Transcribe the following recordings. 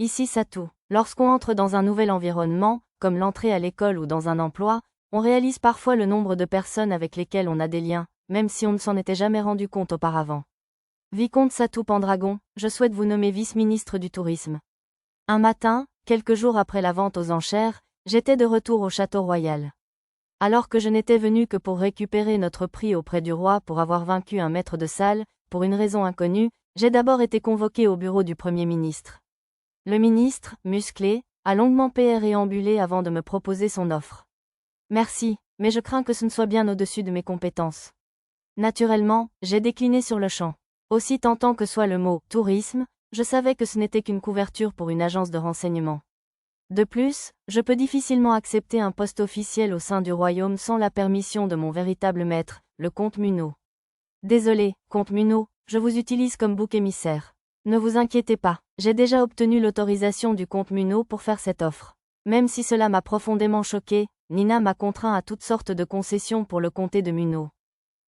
Ici Satou. Lorsqu'on entre dans un nouvel environnement, comme l'entrée à l'école ou dans un emploi, on réalise parfois le nombre de personnes avec lesquelles on a des liens, même si on ne s'en était jamais rendu compte auparavant. Vicomte Satou Pendragon, je souhaite vous nommer vice-ministre du Tourisme. Un matin, quelques jours après la vente aux enchères, j'étais de retour au Château Royal. Alors que je n'étais venu que pour récupérer notre prix auprès du roi pour avoir vaincu un maître de salle, pour une raison inconnue, j'ai d'abord été convoqué au bureau du Premier ministre. Le ministre, musclé, a longuement péréambulé avant de me proposer son offre. Merci, mais je crains que ce ne soit bien au-dessus de mes compétences. Naturellement, j'ai décliné sur le champ. Aussi tentant que soit le mot « tourisme », je savais que ce n'était qu'une couverture pour une agence de renseignement. De plus, je peux difficilement accepter un poste officiel au sein du royaume sans la permission de mon véritable maître, le comte Munot. Désolé, comte Munot, je vous utilise comme bouc émissaire. Ne vous inquiétez pas, j'ai déjà obtenu l'autorisation du comte Munot pour faire cette offre. Même si cela m'a profondément choqué, Nina m'a contraint à toutes sortes de concessions pour le comté de Munot.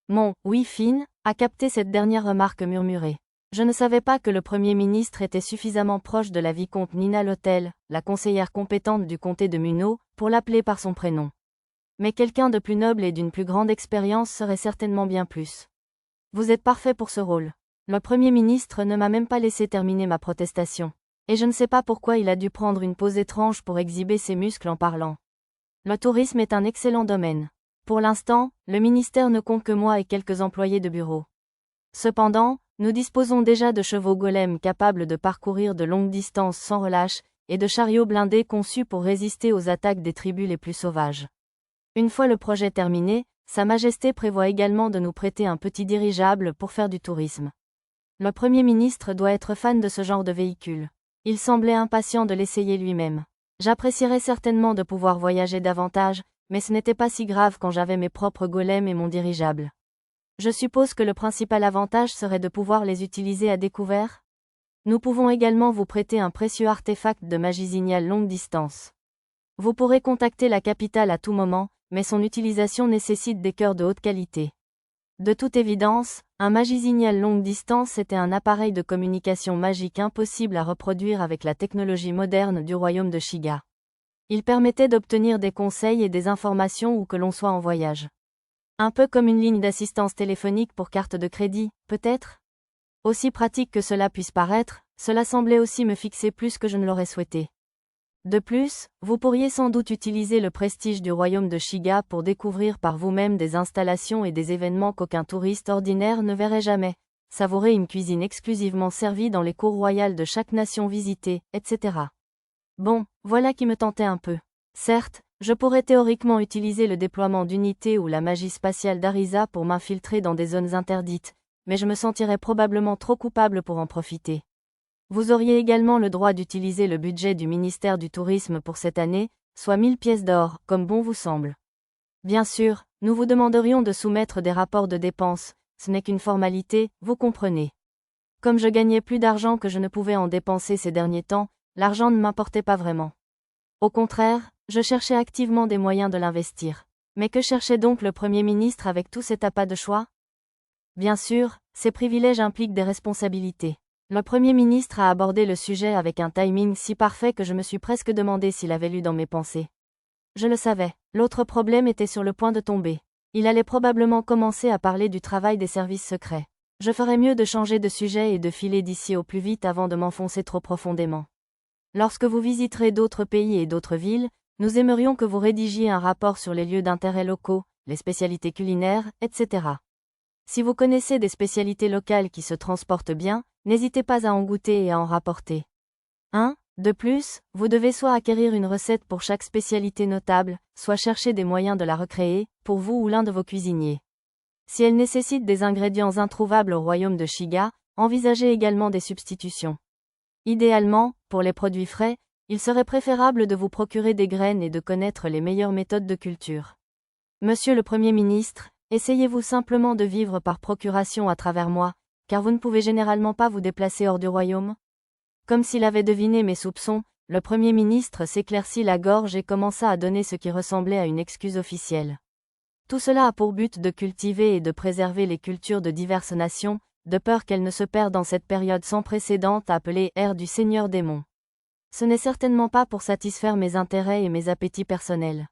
Mon « oui fine » a capté cette dernière remarque murmurée. Je ne savais pas que le Premier ministre était suffisamment proche de la vicomte Nina Lotel, la conseillère compétente du comté de Munot, pour l'appeler par son prénom. Mais quelqu'un de plus noble et d'une plus grande expérience serait certainement bien plus. Vous êtes parfait pour ce rôle. Le Premier ministre ne m'a même pas laissé terminer ma protestation. Et je ne sais pas pourquoi il a dû prendre une pose étrange pour exhiber ses muscles en parlant. Le tourisme est un excellent domaine. Pour l'instant, le ministère ne compte que moi et quelques employés de bureau. Cependant, nous disposons déjà de chevaux golems capables de parcourir de longues distances sans relâche, et de chariots blindés conçus pour résister aux attaques des tribus les plus sauvages. Une fois le projet terminé, Sa Majesté prévoit également de nous prêter un petit dirigeable pour faire du tourisme. Le Premier ministre doit être fan de ce genre de véhicule. Il semblait impatient de l'essayer lui-même. J'apprécierais certainement de pouvoir voyager davantage, mais ce n'était pas si grave quand j'avais mes propres golems et mon dirigeable. Je suppose que le principal avantage serait de pouvoir les utiliser à découvert. Nous pouvons également vous prêter un précieux artefact de magie signale longue distance. Vous pourrez contacter la capitale à tout moment, mais son utilisation nécessite des cœurs de haute qualité. De toute évidence, un magisignal longue distance était un appareil de communication magique impossible à reproduire avec la technologie moderne du royaume de Shiga. Il permettait d'obtenir des conseils et des informations où que l'on soit en voyage. Un peu comme une ligne d'assistance téléphonique pour carte de crédit, peut-être? Aussi pratique que cela puisse paraître, cela semblait aussi me fixer plus que je ne l'aurais souhaité. De plus, vous pourriez sans doute utiliser le prestige du royaume de Shiga pour découvrir par vous-même des installations et des événements qu'aucun touriste ordinaire ne verrait jamais, savourer une cuisine exclusivement servie dans les cours royales de chaque nation visitée, etc. Bon, voilà qui me tentait un peu. Certes, je pourrais théoriquement utiliser le déploiement d'unités ou la magie spatiale d'Arisa pour m'infiltrer dans des zones interdites, mais je me sentirais probablement trop coupable pour en profiter. Vous auriez également le droit d'utiliser le budget du ministère du Tourisme pour cette année, soit 1000 pièces d'or, comme bon vous semble. Bien sûr, nous vous demanderions de soumettre des rapports de dépenses, ce n'est qu'une formalité, vous comprenez. Comme je gagnais plus d'argent que je ne pouvais en dépenser ces derniers temps, l'argent ne m'importait pas vraiment. Au contraire, je cherchais activement des moyens de l'investir. Mais que cherchait donc le Premier ministre avec tout cet appât de choix? Bien sûr, ces privilèges impliquent des responsabilités. Le Premier ministre a abordé le sujet avec un timing si parfait que je me suis presque demandé s'il avait lu dans mes pensées. Je le savais, l'autre problème était sur le point de tomber. Il allait probablement commencer à parler du travail des services secrets. Je ferais mieux de changer de sujet et de filer d'ici au plus vite avant de m'enfoncer trop profondément. Lorsque vous visiterez d'autres pays et d'autres villes, nous aimerions que vous rédigiez un rapport sur les lieux d'intérêt locaux, les spécialités culinaires, etc. Si vous connaissez des spécialités locales qui se transportent bien, n'hésitez pas à en goûter et à en rapporter. De plus, vous devez soit acquérir une recette pour chaque spécialité notable, soit chercher des moyens de la recréer, pour vous ou l'un de vos cuisiniers. Si elle nécessite des ingrédients introuvables au royaume de Shiga, envisagez également des substitutions. Idéalement, pour les produits frais, il serait préférable de vous procurer des graines et de connaître les meilleures méthodes de culture. Monsieur le Premier ministre, essayez-vous simplement de vivre par procuration à travers moi, car vous ne pouvez généralement pas vous déplacer hors du royaume? Comme s'il avait deviné mes soupçons, le Premier ministre s'éclaircit la gorge et commença à donner ce qui ressemblait à une excuse officielle. Tout cela a pour but de cultiver et de préserver les cultures de diverses nations, de peur qu'elles ne se perdent dans cette période sans précédent appelée ère du Seigneur Démon. Ce n'est certainement pas pour satisfaire mes intérêts et mes appétits personnels.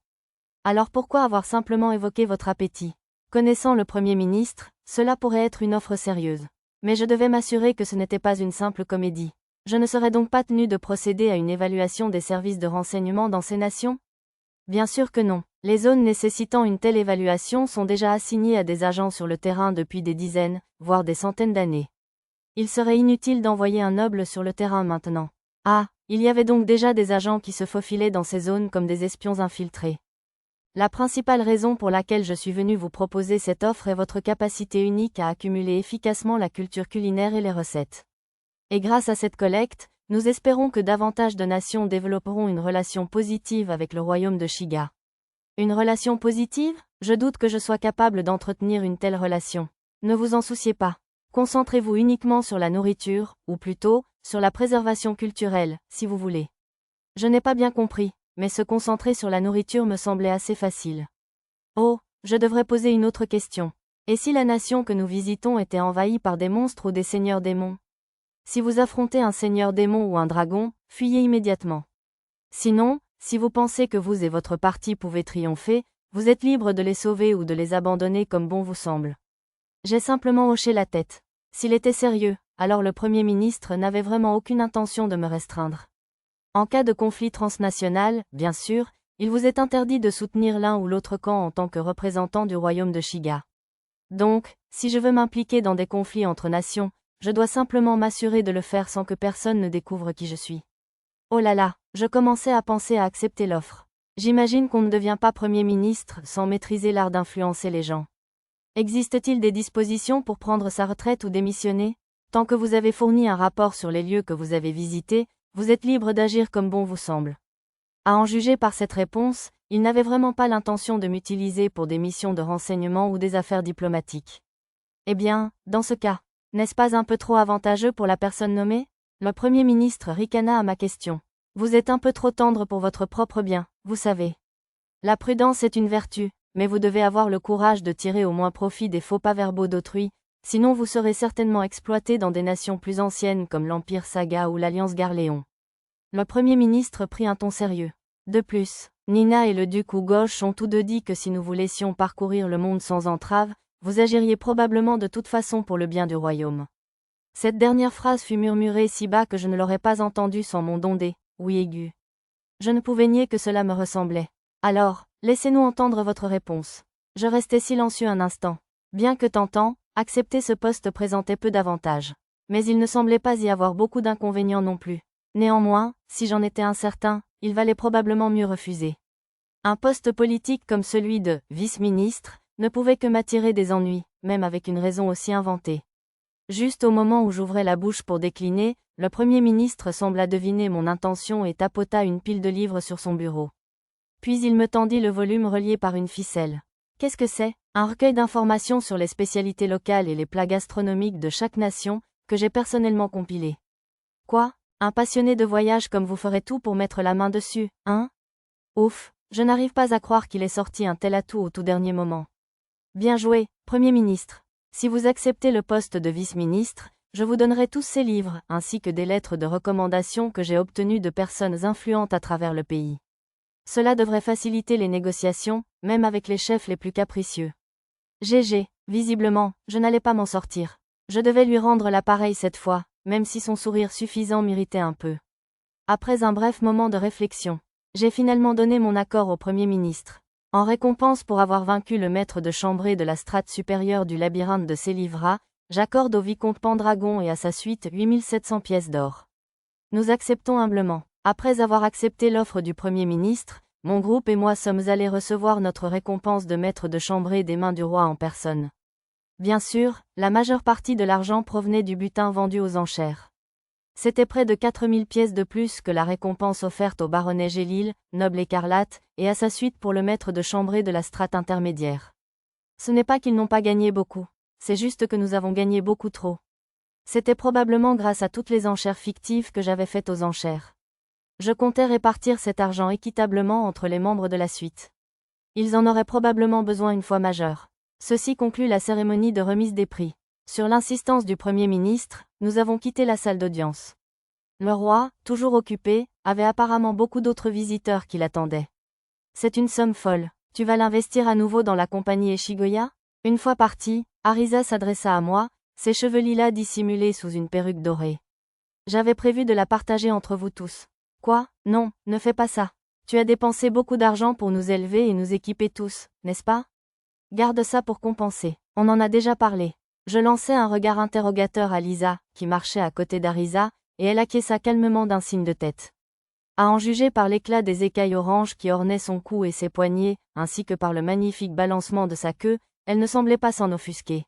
Alors pourquoi avoir simplement évoqué votre appétit? Connaissant le Premier ministre, cela pourrait être une offre sérieuse. Mais je devais m'assurer que ce n'était pas une simple comédie. Je ne serais donc pas tenu de procéder à une évaluation des services de renseignement dans ces nations? Bien sûr que non. Les zones nécessitant une telle évaluation sont déjà assignées à des agents sur le terrain depuis des dizaines, voire des centaines d'années. Il serait inutile d'envoyer un noble sur le terrain maintenant. Ah, il y avait donc déjà des agents qui se faufilaient dans ces zones comme des espions infiltrés. La principale raison pour laquelle je suis venu vous proposer cette offre est votre capacité unique à accumuler efficacement la culture culinaire et les recettes. Et grâce à cette collecte, nous espérons que davantage de nations développeront une relation positive avec le royaume de Shiga. Une relation positive? Je doute que je sois capable d'entretenir une telle relation. Ne vous en souciez pas. Concentrez-vous uniquement sur la nourriture, ou plutôt, sur la préservation culturelle, si vous voulez. Je n'ai pas bien compris, mais se concentrer sur la nourriture me semblait assez facile. Oh, je devrais poser une autre question. Et si la nation que nous visitons était envahie par des monstres ou des seigneurs démons? Si vous affrontez un seigneur démon ou un dragon, fuyez immédiatement. Sinon, si vous pensez que vous et votre parti pouvez triompher, vous êtes libre de les sauver ou de les abandonner comme bon vous semble. J'ai simplement hoché la tête. S'il était sérieux, alors le Premier ministre n'avait vraiment aucune intention de me restreindre. En cas de conflit transnational, bien sûr, il vous est interdit de soutenir l'un ou l'autre camp en tant que représentant du royaume de Shiga. Donc, si je veux m'impliquer dans des conflits entre nations, je dois simplement m'assurer de le faire sans que personne ne découvre qui je suis. Oh là là, je commençais à penser à accepter l'offre. J'imagine qu'on ne devient pas Premier ministre sans maîtriser l'art d'influencer les gens. Existe-t-il des dispositions pour prendre sa retraite ou démissionner? Tant que vous avez fourni un rapport sur les lieux que vous avez visités, vous êtes libre d'agir comme bon vous semble. À en juger par cette réponse, il n'avait vraiment pas l'intention de m'utiliser pour des missions de renseignement ou des affaires diplomatiques. Eh bien, dans ce cas, n'est-ce pas un peu trop avantageux pour la personne nommée? Le Premier ministre ricana à ma question. Vous êtes un peu trop tendre pour votre propre bien, vous savez. La prudence est une vertu, mais vous devez avoir le courage de tirer au moins profit des faux pas verbaux d'autrui, sinon vous serez certainement exploité dans des nations plus anciennes comme l'Empire Saga ou l'Alliance Garléon. Le Premier ministre prit un ton sérieux. De plus, Nina et le duc Ugosh ont tous deux dit que si nous vous laissions parcourir le monde sans entrave, vous agiriez probablement de toute façon pour le bien du royaume. Cette dernière phrase fut murmurée si bas que je ne l'aurais pas entendue sans mon dondé, oui aigu. Je ne pouvais nier que cela me ressemblait. Alors, laissez-nous entendre votre réponse. Je restai silencieux un instant. Bien que tentant, accepter ce poste présentait peu d'avantages. Mais il ne semblait pas y avoir beaucoup d'inconvénients non plus. Néanmoins, si j'en étais incertain, il valait probablement mieux refuser. Un poste politique comme celui de vice-ministre ne pouvait que m'attirer des ennuis, même avec une raison aussi inventée. Juste au moment où j'ouvrais la bouche pour décliner, le Premier ministre sembla deviner mon intention et tapota une pile de livres sur son bureau. Puis il me tendit le volume relié par une ficelle. Qu'est-ce que c'est? Un recueil d'informations sur les spécialités locales et les plats gastronomiques de chaque nation, que j'ai personnellement compilé. Quoi? Un passionné de voyage comme vous ferait tout pour mettre la main dessus, hein? Ouf, je n'arrive pas à croire qu'il ait sorti un tel atout au tout dernier moment. Bien joué, Premier ministre. Si vous acceptez le poste de vice-ministre, je vous donnerai tous ces livres, ainsi que des lettres de recommandation que j'ai obtenues de personnes influentes à travers le pays. Cela devrait faciliter les négociations, même avec les chefs les plus capricieux. GG, visiblement, je n'allais pas m'en sortir. Je devais lui rendre l'appareil cette fois, même si son sourire suffisant m'irritait un peu. Après un bref moment de réflexion, j'ai finalement donné mon accord au Premier ministre. En récompense pour avoir vaincu le maître de chambrée de la strate supérieure du labyrinthe de Célivra, j'accorde au vicomte Pendragon et à sa suite 8700 pièces d'or. Nous acceptons humblement. Après avoir accepté l'offre du Premier ministre, mon groupe et moi sommes allés recevoir notre récompense de maître de chambrée des mains du roi en personne. Bien sûr, la majeure partie de l'argent provenait du butin vendu aux enchères. C'était près de 4000 pièces de plus que la récompense offerte au baronnet Gélil, noble écarlate, et à sa suite pour le maître de chambrée de la strate intermédiaire. Ce n'est pas qu'ils n'ont pas gagné beaucoup, c'est juste que nous avons gagné beaucoup trop. C'était probablement grâce à toutes les enchères fictives que j'avais faites aux enchères. Je comptais répartir cet argent équitablement entre les membres de la suite. Ils en auraient probablement besoin une fois majeurs. Ceci conclut la cérémonie de remise des prix. Sur l'insistance du Premier ministre, nous avons quitté la salle d'audience. Le roi, toujours occupé, avait apparemment beaucoup d'autres visiteurs qui l'attendaient. C'est une somme folle. Tu vas l'investir à nouveau dans la compagnie Eshigoya? Une fois parti, Arisa s'adressa à moi, ses cheveux lilas dissimulés sous une perruque dorée. J'avais prévu de la partager entre vous tous. Quoi? Non, ne fais pas ça. Tu as dépensé beaucoup d'argent pour nous élever et nous équiper tous, n'est-ce pas? Garde ça pour compenser. On en a déjà parlé. Je lançai un regard interrogateur à Lisa, qui marchait à côté d'Arisa, et elle acquiesça calmement d'un signe de tête. À en juger par l'éclat des écailles oranges qui ornaient son cou et ses poignets, ainsi que par le magnifique balancement de sa queue, elle ne semblait pas s'en offusquer.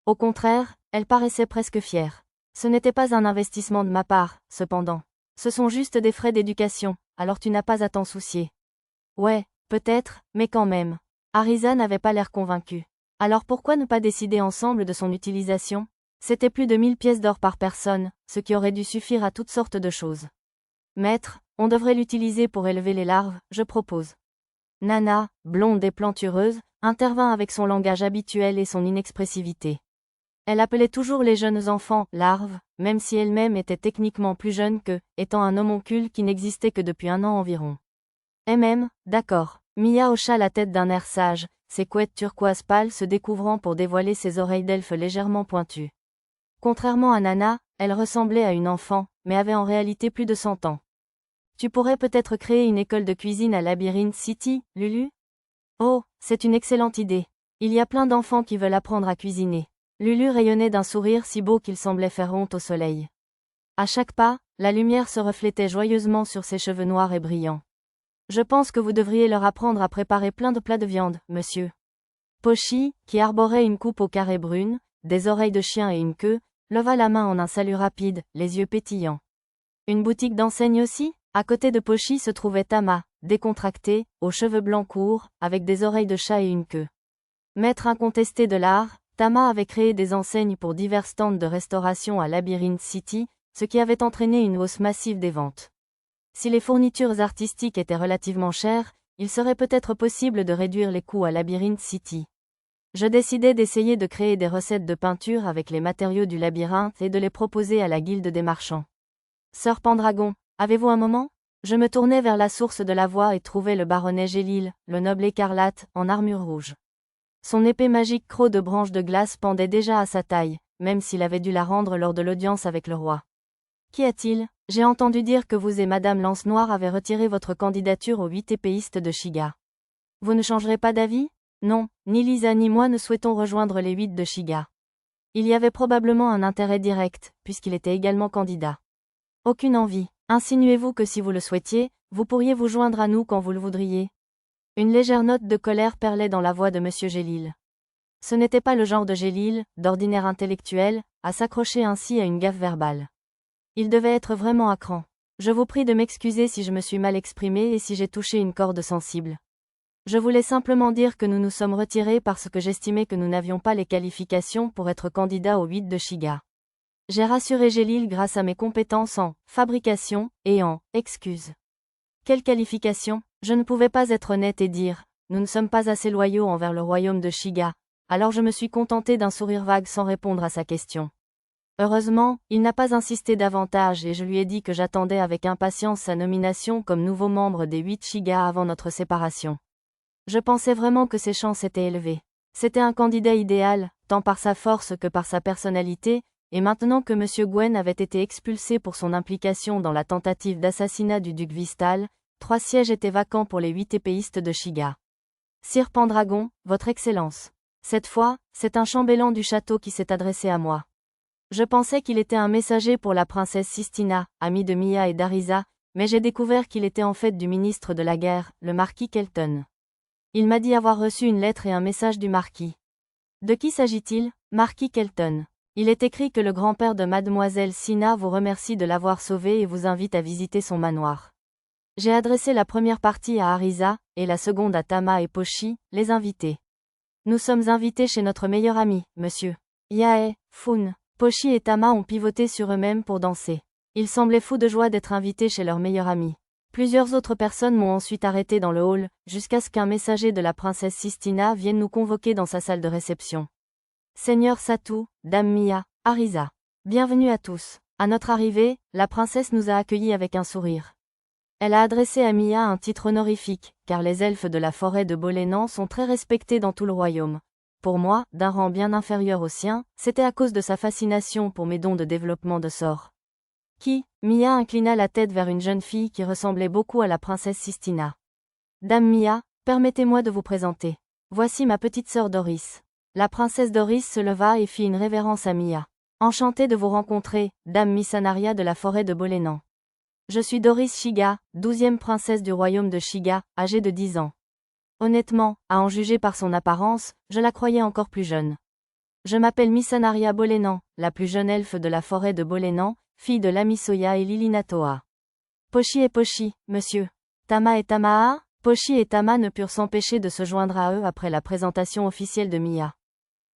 Au contraire, elle paraissait presque fière. Ce n'était pas un investissement de ma part, cependant. Ce sont juste des frais d'éducation, alors tu n'as pas à t'en soucier. Ouais, peut-être, mais quand même. Arisa n'avait pas l'air convaincue. Alors pourquoi ne pas décider ensemble de son utilisation? C'était plus de 1000 pièces d'or par personne, ce qui aurait dû suffire à toutes sortes de choses. Maître, on devrait l'utiliser pour élever les larves, je propose. Nana, blonde et plantureuse, intervint avec son langage habituel et son inexpressivité. Elle appelait toujours les jeunes enfants « larves », même si elle-même était techniquement plus jeune que, étant un homoncule qui n'existait que depuis 1 an environ. D'accord. Mia hocha la tête d'un air sage, ses couettes turquoise pâles se découvrant pour dévoiler ses oreilles d'elfe légèrement pointues. Contrairement à Nana, elle ressemblait à une enfant, mais avait en réalité plus de 100 ans. Tu pourrais peut-être créer une école de cuisine à Labyrinth City, Lulu? Oh, c'est une excellente idée. Il y a plein d'enfants qui veulent apprendre à cuisiner. Lulu rayonnait d'un sourire si beau qu'il semblait faire honte au soleil. À chaque pas, la lumière se reflétait joyeusement sur ses cheveux noirs et brillants. Je pense que vous devriez leur apprendre à préparer plein de plats de viande, monsieur. Pochi, qui arborait une coupe au carré brune, des oreilles de chien et une queue, leva la main en un salut rapide, les yeux pétillants. Une boutique d'enseigne aussi? À côté de Pochi se trouvait Tama, décontractée, aux cheveux blancs courts, avec des oreilles de chat et une queue. Maître incontesté de l'art, Tama avait créé des enseignes pour divers stands de restauration à Labyrinth City, ce qui avait entraîné une hausse massive des ventes. Si les fournitures artistiques étaient relativement chères, il serait peut-être possible de réduire les coûts à Labyrinth City. Je décidai d'essayer de créer des recettes de peinture avec les matériaux du labyrinthe et de les proposer à la guilde des marchands. Sœur Pendragon, avez-vous un moment? Je me tournai vers la source de la voix et trouvai le baronnet Gélil, le noble écarlate, en armure rouge. Son épée magique croc de branches de glace pendait déjà à sa taille, même s'il avait dû la rendre lors de l'audience avec le roi. Qu'y a-t-il? J'ai entendu dire que vous et Madame Lance-Noire avez retiré votre candidature aux 8 épéistes de Shiga. Vous ne changerez pas d'avis? Non, ni Lisa ni moi ne souhaitons rejoindre les 8 de Shiga. Il y avait probablement un intérêt direct, puisqu'il était également candidat. Aucune envie. Insinuez-vous que si vous le souhaitiez, vous pourriez vous joindre à nous quand vous le voudriez? Une légère note de colère perlait dans la voix de Monsieur Gélil. Ce n'était pas le genre de Gélil, d'ordinaire intellectuel, à s'accrocher ainsi à une gaffe verbale. Il devait être vraiment à cran. Je vous prie de m'excuser si je me suis mal exprimé et si j'ai touché une corde sensible. Je voulais simplement dire que nous nous sommes retirés parce que j'estimais que nous n'avions pas les qualifications pour être candidats aux 8 de Shiga. J'ai rassuré Gélil grâce à mes compétences en fabrication et en excuses. Quelle qualification? Je ne pouvais pas être honnête et dire, nous ne sommes pas assez loyaux envers le royaume de Shiga, alors je me suis contenté d'un sourire vague sans répondre à sa question. Heureusement, il n'a pas insisté davantage et je lui ai dit que j'attendais avec impatience sa nomination comme nouveau membre des 8 Shiga avant notre séparation. Je pensais vraiment que ses chances étaient élevées. C'était un candidat idéal, tant par sa force que par sa personnalité, et maintenant que M. Gwen avait été expulsé pour son implication dans la tentative d'assassinat du duc Vistal, 3 sièges étaient vacants pour les 8 épéistes de Shiga. Sire Pendragon, Votre Excellence. Cette fois, c'est un chambellan du château qui s'est adressé à moi. Je pensais qu'il était un messager pour la princesse Sistina, amie de Mia et d'Arisa, mais j'ai découvert qu'il était en fait du ministre de la guerre, le marquis Kelton. Il m'a dit avoir reçu une lettre et un message du marquis. De qui s'agit-il, marquis Kelton? Il est écrit que le grand-père de mademoiselle Sina vous remercie de l'avoir sauvée et vous invite à visiter son manoir. J'ai adressé la première partie à Arisa, et la seconde à Tama et Pochi, les invités. Nous sommes invités chez notre meilleur ami, monsieur Yae, Fun. Pochi et Tama ont pivoté sur eux-mêmes pour danser. Ils semblaient fous de joie d'être invités chez leur meilleur ami. Plusieurs autres personnes m'ont ensuite arrêté dans le hall, jusqu'à ce qu'un messager de la princesse Sistina vienne nous convoquer dans sa salle de réception. Seigneur Satou, Dame Mia, Arisa. Bienvenue à tous. À notre arrivée, la princesse nous a accueillis avec un sourire. Elle a adressé à Mia un titre honorifique, car les elfes de la forêt de Bolénan sont très respectés dans tout le royaume. Pour moi, d'un rang bien inférieur au sien, c'était à cause de sa fascination pour mes dons de développement de sorts. Qui, Mia inclina la tête vers une jeune fille qui ressemblait beaucoup à la princesse Sistina. Dame Mia, permettez-moi de vous présenter. Voici ma petite sœur Doris. La princesse Doris se leva et fit une révérence à Mia. Enchantée de vous rencontrer, Dame Missanaria de la forêt de Bolénan. Je suis Doris Shiga, 12e princesse du royaume de Shiga, âgée de 10 ans. Honnêtement, à en juger par son apparence, je la croyais encore plus jeune. Je m'appelle Missanaria Bolénan, la plus jeune elfe de la forêt de Bolénan, fille de Lamisoya et Lilinatoa. Pochi et Pochi, monsieur. Tama et Tamaa, Pochi et Tama ne purent s'empêcher de se joindre à eux après la présentation officielle de Mia.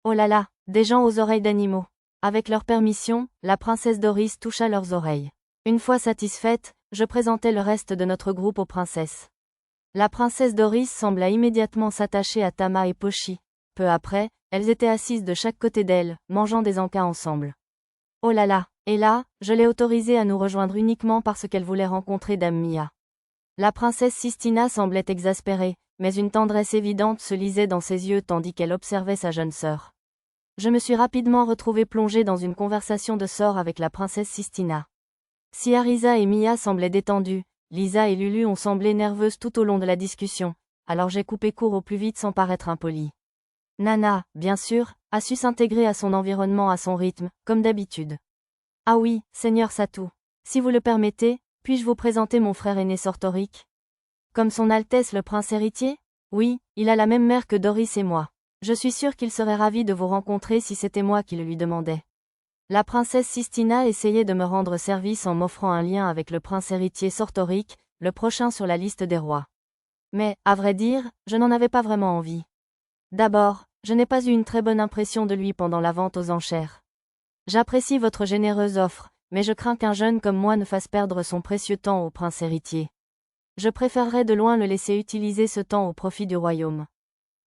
Oh là là, des gens aux oreilles d'animaux. Avec leur permission, la princesse Doris toucha leurs oreilles. Une fois satisfaite, je présentai le reste de notre groupe aux princesses. La princesse Doris sembla immédiatement s'attacher à Tama et Pochi. Peu après, elles étaient assises de chaque côté d'elle, mangeant des encas ensemble. Oh là là, et là, je l'ai autorisée à nous rejoindre uniquement parce qu'elle voulait rencontrer Dame Mia. La princesse Sistina semblait exaspérée, mais une tendresse évidente se lisait dans ses yeux tandis qu'elle observait sa jeune sœur. Je me suis rapidement retrouvée plongée dans une conversation de sorts avec la princesse Sistina. Si Arisa et Mia semblaient détendues, Lisa et Lulu ont semblé nerveuses tout au long de la discussion, alors j'ai coupé court au plus vite sans paraître impoli. Nana, bien sûr, a su s'intégrer à son environnement à son rythme, comme d'habitude. Ah oui, Seigneur Satou. Si vous le permettez, puis-je vous présenter mon frère aîné Sortoric? Comme son Altesse le prince héritier? Oui, il a la même mère que Doris et moi. Je suis sûre qu'il serait ravi de vous rencontrer si c'était moi qui le lui demandais. La princesse Sistina essayait de me rendre service en m'offrant un lien avec le prince héritier Sortoric, le prochain sur la liste des rois. Mais, à vrai dire, je n'en avais pas vraiment envie. D'abord, je n'ai pas eu une très bonne impression de lui pendant la vente aux enchères. J'apprécie votre généreuse offre, mais je crains qu'un jeune comme moi ne fasse perdre son précieux temps au prince héritier. Je préférerais de loin le laisser utiliser ce temps au profit du royaume.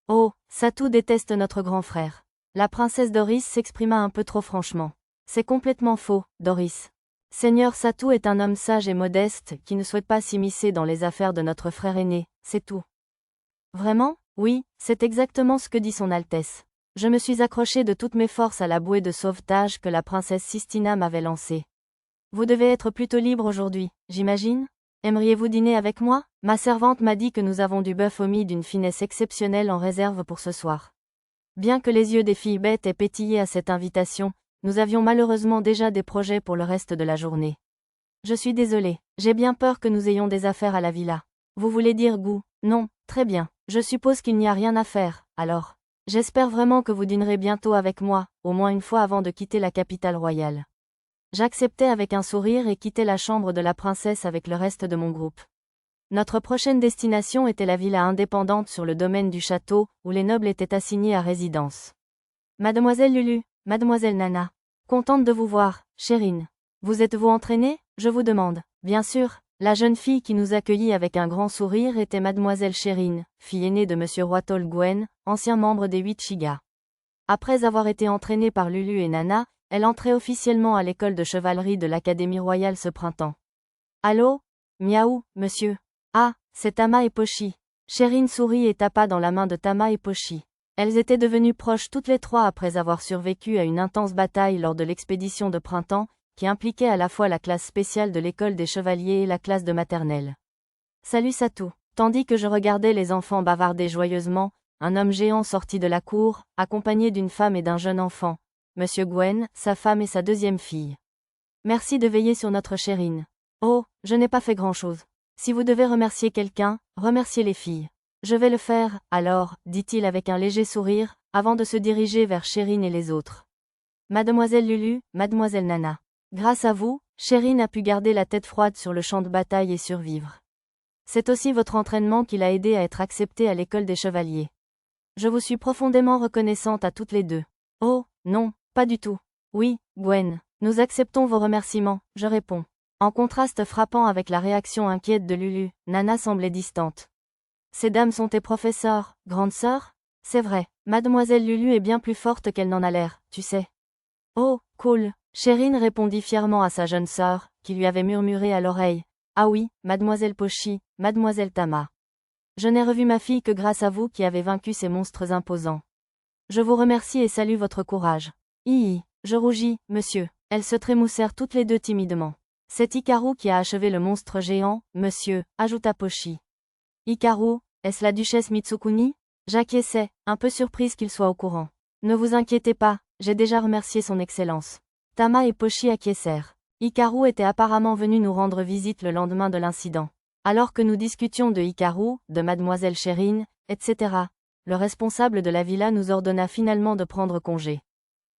Oh, Satou déteste notre grand frère. La princesse Doris s'exprima un peu trop franchement. C'est complètement faux, Doris. Seigneur Satou est un homme sage et modeste qui ne souhaite pas s'immiscer dans les affaires de notre frère aîné, c'est tout. Vraiment? Oui, c'est exactement ce que dit son Altesse. Je me suis accrochée de toutes mes forces à la bouée de sauvetage que la princesse Sistina m'avait lancée. Vous devez être plutôt libre aujourd'hui, j'imagine? Aimeriez-vous dîner avec moi? Ma servante m'a dit que nous avons du bœuf au mie d'une finesse exceptionnelle en réserve pour ce soir. Bien que les yeux des filles bêtes aient pétillé à cette invitation, nous avions malheureusement déjà des projets pour le reste de la journée. Je suis désolée, j'ai bien peur que nous ayons des affaires à la villa. Vous voulez dire goût? Non, très bien, je suppose qu'il n'y a rien à faire, alors. J'espère vraiment que vous dînerez bientôt avec moi, au moins une fois avant de quitter la capitale royale. J'acceptai avec un sourire et quittai la chambre de la princesse avec le reste de mon groupe. Notre prochaine destination était la villa indépendante sur le domaine du château, où les nobles étaient assignés à résidence. Mademoiselle Lulu, Mademoiselle Nana. Contente de vous voir, Chérine. Vous êtes-vous entraînée? Je vous demande. Bien sûr, la jeune fille qui nous accueillit avec un grand sourire était Mademoiselle Chérine, fille aînée de Monsieur Roitol Gwen, ancien membre des 8 Shiga. Après avoir été entraînée par Lulu et Nana, elle entrait officiellement à l'école de chevalerie de l'Académie royale ce printemps. Allô? Miaou, monsieur. Ah, c'est Tama et Pochi. Chérine sourit et tapa dans la main de Tama et Pochi. Elles étaient devenues proches toutes les trois après avoir survécu à une intense bataille lors de l'expédition de printemps, qui impliquait à la fois la classe spéciale de l'école des chevaliers et la classe de maternelle. Salut Satou. Tandis que je regardais les enfants bavarder joyeusement, un homme géant sortit de la cour, accompagné d'une femme et d'un jeune enfant, Monsieur Gwen, sa femme et sa deuxième fille. Merci de veiller sur notre Chérine. Oh, je n'ai pas fait grand-chose. Si vous devez remercier quelqu'un, remerciez les filles. Je vais le faire, alors, dit-il avec un léger sourire, avant de se diriger vers Chérine et les autres. Mademoiselle Lulu, Mademoiselle Nana. Grâce à vous, Chérine a pu garder la tête froide sur le champ de bataille et survivre. C'est aussi votre entraînement qui l'a aidée à être acceptée à l'école des chevaliers. Je vous suis profondément reconnaissante à toutes les deux. Oh, non, pas du tout. Oui, Gwen, nous acceptons vos remerciements, je réponds. En contraste frappant avec la réaction inquiète de Lulu, Nana semblait distante. Ces dames sont tes professeurs, grande sœur? C'est vrai, Mademoiselle Lulu est bien plus forte qu'elle n'en a l'air, tu sais. Oh, cool, Chérine répondit fièrement à sa jeune sœur, qui lui avait murmuré à l'oreille. Ah oui, mademoiselle Pochi, mademoiselle Tama. Je n'ai revu ma fille que grâce à vous qui avez vaincu ces monstres imposants. Je vous remercie et salue votre courage. Je rougis, monsieur. Elles se trémoussèrent toutes les deux timidement. C'est Hikaru qui a achevé le monstre géant, monsieur, ajouta Pochi. Hikaru, est-ce la duchesse Mitsukuni? J'acquiesçai, un peu surprise qu'il soit au courant. Ne vous inquiétez pas, j'ai déjà remercié son excellence. Tama et Pochi acquiescèrent. Hikaru était apparemment venu nous rendre visite le lendemain de l'incident. Alors que nous discutions de Hikaru, de mademoiselle Chérine, etc., le responsable de la villa nous ordonna finalement de prendre congé.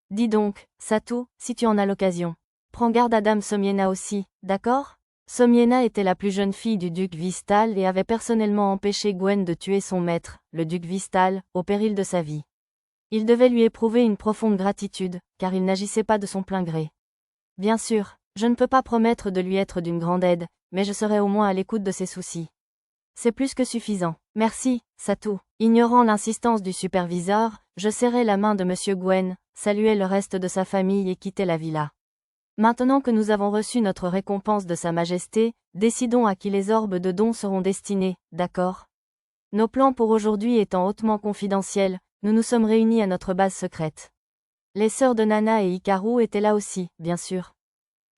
Dis donc, Satou, si tu en as l'occasion. Prends garde à Dame Somiena aussi, d'accord? Somiena était la plus jeune fille du duc Vistal et avait personnellement empêché Gwen de tuer son maître, le duc Vistal, au péril de sa vie. Il devait lui éprouver une profonde gratitude, car il n'agissait pas de son plein gré. Bien sûr, je ne peux pas promettre de lui être d'une grande aide, mais je serai au moins à l'écoute de ses soucis. C'est plus que suffisant. Merci, Satou. Ignorant l'insistance du superviseur, je serrai la main de monsieur Gwen, saluai le reste de sa famille et quittai la villa. Maintenant que nous avons reçu notre récompense de Sa Majesté, décidons à qui les orbes de dons seront destinés, d'accord? Nos plans pour aujourd'hui étant hautement confidentiels, nous nous sommes réunis à notre base secrète. Les sœurs de Nana et Hikaru étaient là aussi, bien sûr.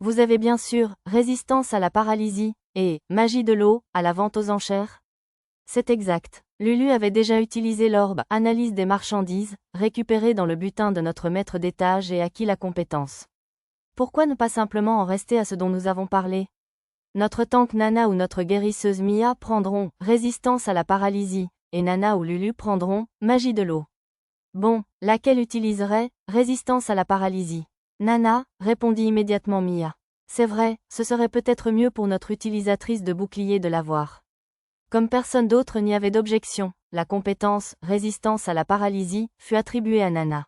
Vous avez bien sûr, résistance à la paralysie, et magie de l'eau, à la vente aux enchères? C'est exact. Lulu avait déjà utilisé l'orbe analyse des marchandises, récupérée dans le butin de notre maître d'étage et acquis la compétence. Pourquoi ne pas simplement en rester à ce dont nous avons parlé? Notre tank Nana ou notre guérisseuse Mia prendront résistance à la paralysie, et Nana ou Lulu prendront magie de l'eau. Bon, laquelle utiliserait résistance à la paralysie? Nana, répondit immédiatement Mia. C'est vrai, ce serait peut-être mieux pour notre utilisatrice de bouclier de l'avoir. Comme personne d'autre n'y avait d'objection, la compétence résistance à la paralysie fut attribuée à Nana.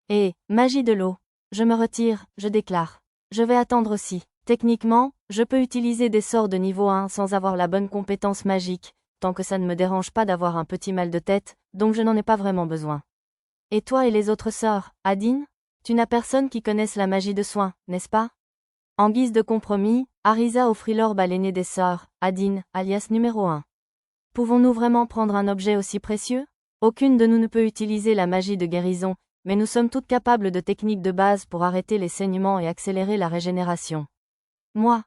Et magie de l'eau. Je me retire, je déclare. Je vais attendre aussi. Techniquement, je peux utiliser des sorts de niveau 1 sans avoir la bonne compétence magique, tant que ça ne me dérange pas d'avoir un petit mal de tête, donc je n'en ai pas vraiment besoin. Et toi et les autres sœurs, Adine? Tu n'as personne qui connaisse la magie de soin, n'est-ce pas? En guise de compromis, Arisa offrit l'orbe à l'aînée des sœurs, Adine, alias numéro 1. Pouvons-nous vraiment prendre un objet aussi précieux? Aucune de nous ne peut utiliser la magie de guérison, mais nous sommes toutes capables de techniques de base pour arrêter les saignements et accélérer la régénération. Moi.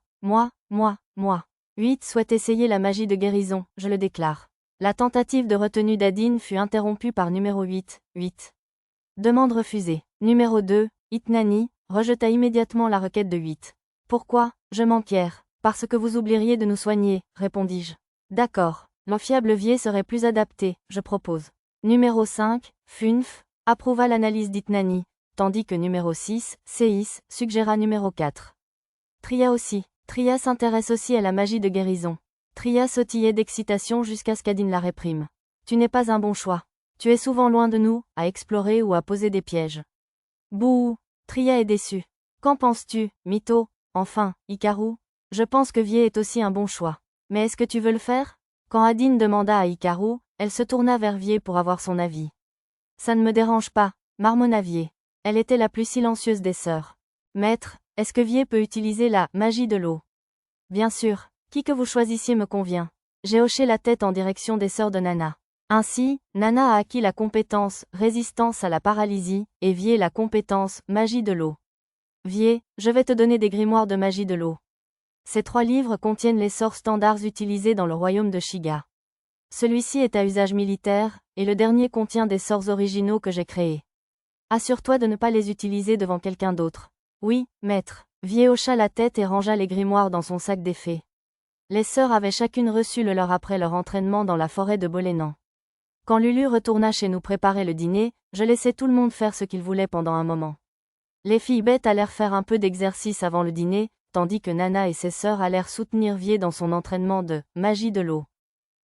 8 souhaite essayer la magie de guérison, je le déclare. La tentative de retenue d'Adine fut interrompue par numéro 8. Demande refusée. Numéro 2, Itnani, rejeta immédiatement la requête de 8. Pourquoi? Je m'enquière. Parce que vous oublieriez de nous soigner, répondis-je. D'accord. L'enfiable Vier serait plus adapté, je propose. Numéro 5, Funf, approuva l'analyse d'Itnani, tandis que numéro 6, Seis, suggéra numéro 4. Tria aussi. Tria s'intéresse aussi à la magie de guérison. Tria sautillait d'excitation jusqu'à ce qu'Adine la réprime. Tu n'es pas un bon choix. Tu es souvent loin de nous, à explorer ou à poser des pièges. Bouh! Tria est déçu. Qu'en penses-tu, Mytho? Enfin, Hikaru? Je pense que Vier est aussi un bon choix. Mais est-ce que tu veux le faire? Quand Adine demanda à Hikaru, elle se tourna vers Vier pour avoir son avis. Ça ne me dérange pas, marmonna Vier. Elle était la plus silencieuse des sœurs. Maître, est-ce que Vier peut utiliser la magie de l'eau? Bien sûr, qui que vous choisissiez me convient. J'ai hoché la tête en direction des sœurs de Nana. Ainsi, Nana a acquis la compétence résistance à la paralysie, et Vier la compétence magie de l'eau. Vier, je vais te donner des grimoires de magie de l'eau. Ces 3 livres contiennent les sorts standards utilisés dans le royaume de Shiga. Celui-ci est à usage militaire, et le dernier contient des sorts originaux que j'ai créés. Assure-toi de ne pas les utiliser devant quelqu'un d'autre. Oui, maître. Vier hocha la tête et rangea les grimoires dans son sac d'effets. Les sœurs avaient chacune reçu le leur après leur entraînement dans la forêt de Bolénan. Quand Lulu retourna chez nous préparer le dîner, je laissai tout le monde faire ce qu'il voulait pendant un moment. Les filles bêtes allèrent faire un peu d'exercice avant le dîner, tandis que Nana et ses sœurs allèrent soutenir Vier dans son entraînement de magie de l'eau.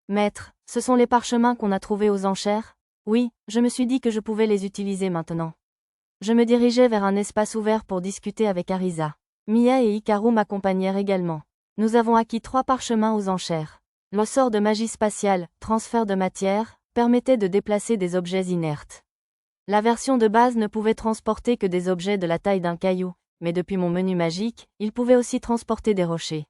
Maître, ce sont les parchemins qu'on a trouvés aux enchères? Oui, je me suis dit que je pouvais les utiliser maintenant. Je me dirigeais vers un espace ouvert pour discuter avec Arisa. Mia et Hikaru m'accompagnèrent également. Nous avons acquis 3 parchemins aux enchères. Le sort de magie spatiale, transfert de matière, permettait de déplacer des objets inertes. La version de base ne pouvait transporter que des objets de la taille d'un caillou, mais depuis mon menu magique, il pouvait aussi transporter des rochers.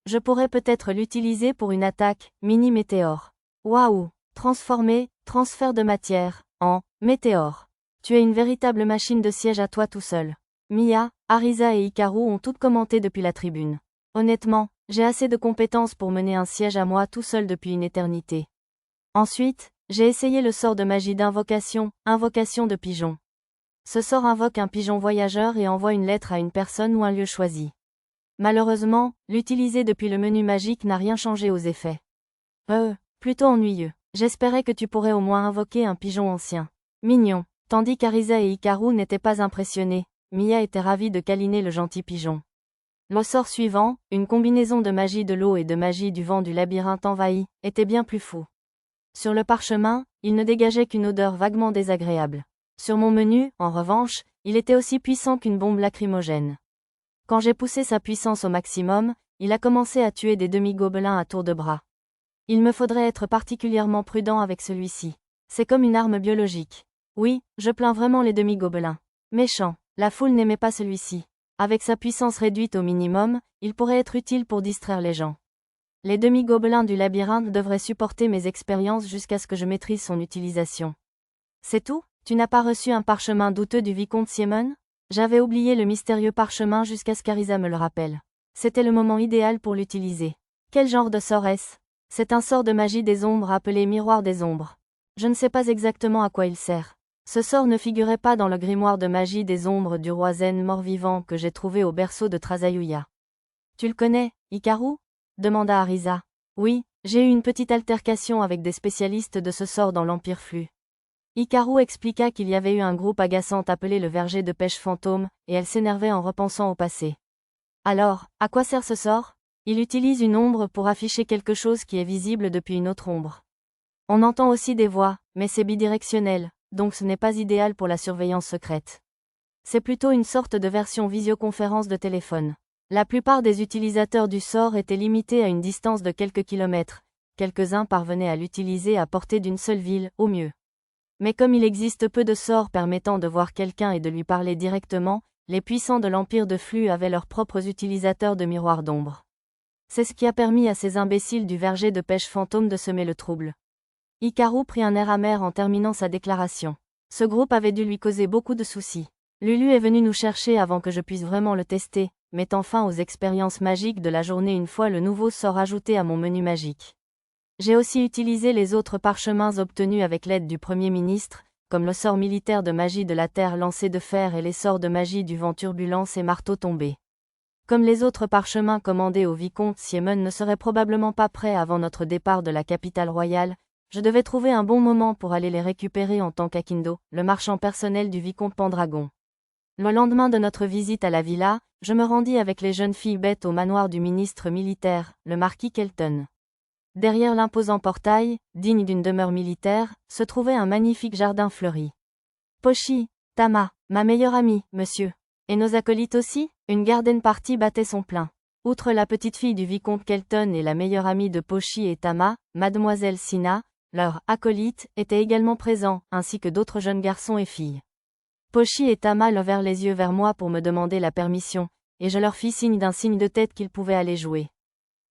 Je pourrais peut-être l'utiliser pour une attaque, mini-météore. Waouh! Transformer, transfert de matière, en météore. Tu es une véritable machine de siège à toi tout seul. Mia, Arisa et Hikaru ont toutes commenté depuis la tribune. Honnêtement, j'ai assez de compétences pour mener un siège à moi tout seul depuis une éternité. Ensuite, j'ai essayé le sort de magie d'invocation, invocation de pigeon. Ce sort invoque un pigeon voyageur et envoie une lettre à une personne ou un lieu choisi. Malheureusement, l'utiliser depuis le menu magique n'a rien changé aux effets. Plutôt ennuyeux. J'espérais que tu pourrais au moins invoquer un pigeon ancien. Mignon. Tandis qu'Arisa et Hikaru n'étaient pas impressionnés, Mia était ravie de câliner le gentil pigeon. Le sort suivant, une combinaison de magie de l'eau et de magie du vent du labyrinthe envahi, était bien plus fou. Sur le parchemin, il ne dégageait qu'une odeur vaguement désagréable. Sur mon menu, en revanche, il était aussi puissant qu'une bombe lacrymogène. Quand j'ai poussé sa puissance au maximum, il a commencé à tuer des demi-gobelins à tour de bras. Il me faudrait être particulièrement prudent avec celui-ci. C'est comme une arme biologique. Oui, je plains vraiment les demi-gobelins. Méchant, la foule n'aimait pas celui-ci. Avec sa puissance réduite au minimum, il pourrait être utile pour distraire les gens. Les demi-gobelins du labyrinthe devraient supporter mes expériences jusqu'à ce que je maîtrise son utilisation. C'est tout? Tu n'as pas reçu un parchemin douteux du vicomte Siemon? J'avais oublié le mystérieux parchemin jusqu'à ce qu'Arisa me le rappelle. C'était le moment idéal pour l'utiliser. Quel genre de sort est-ce? C'est un sort de magie des ombres appelé miroir des ombres. Je ne sais pas exactement à quoi il sert. Ce sort ne figurait pas dans le grimoire de magie des ombres du roi Zen mort-vivant que j'ai trouvé au berceau de Trazayuya. Tu le connais, Hikaru? Demanda Arisa. Oui, j'ai eu une petite altercation avec des spécialistes de ce sort dans l'Empire Flux. Hikaru expliqua qu'il y avait eu un groupe agaçant appelé le verger de pêche fantôme, et elle s'énervait en repensant au passé. Alors, à quoi sert ce sort? Il utilise une ombre pour afficher quelque chose qui est visible depuis une autre ombre. On entend aussi des voix, mais c'est bidirectionnel, donc ce n'est pas idéal pour la surveillance secrète. C'est plutôt une sorte de version visioconférence de téléphone. La plupart des utilisateurs du sort étaient limités à une distance de quelques kilomètres, quelques-uns parvenaient à l'utiliser à portée d'une seule ville, au mieux. Mais comme il existe peu de sorts permettant de voir quelqu'un et de lui parler directement, les puissants de l'Empire de Flux avaient leurs propres utilisateurs de miroirs d'ombre. C'est ce qui a permis à ces imbéciles du verger de pêche fantôme de semer le trouble. Hikaru prit un air amer en terminant sa déclaration. Ce groupe avait dû lui causer beaucoup de soucis. Lulu est venu nous chercher avant que je puisse vraiment le tester, mettant fin aux expériences magiques de la journée une fois le nouveau sort ajouté à mon menu magique. J'ai aussi utilisé les autres parchemins obtenus avec l'aide du Premier ministre, comme le sort militaire de magie de la terre lancé de fer et les sorts de magie du vent turbulence et marteau tombé. Comme les autres parchemins commandés au vicomte Siemon ne seraient probablement pas prêts avant notre départ de la capitale royale, je devais trouver un bon moment pour aller les récupérer en tant qu'Akindo, le marchand personnel du vicomte Pendragon. Le lendemain de notre visite à la villa, je me rendis avec les jeunes filles bêtes au manoir du ministre militaire, le marquis Kelton. Derrière l'imposant portail, digne d'une demeure militaire, se trouvait un magnifique jardin fleuri. Pochi, Tama, ma meilleure amie, monsieur. Et nos acolytes aussi? Une garden party battait son plein. Outre la petite fille du vicomte Kelton et la meilleure amie de Pochi et Tama, mademoiselle Sina, leur acolyte, étaient également présents, ainsi que d'autres jeunes garçons et filles. Pochi et Tama levèrent les yeux vers moi pour me demander la permission, et je leur fis signe d'un signe de tête qu'ils pouvaient aller jouer.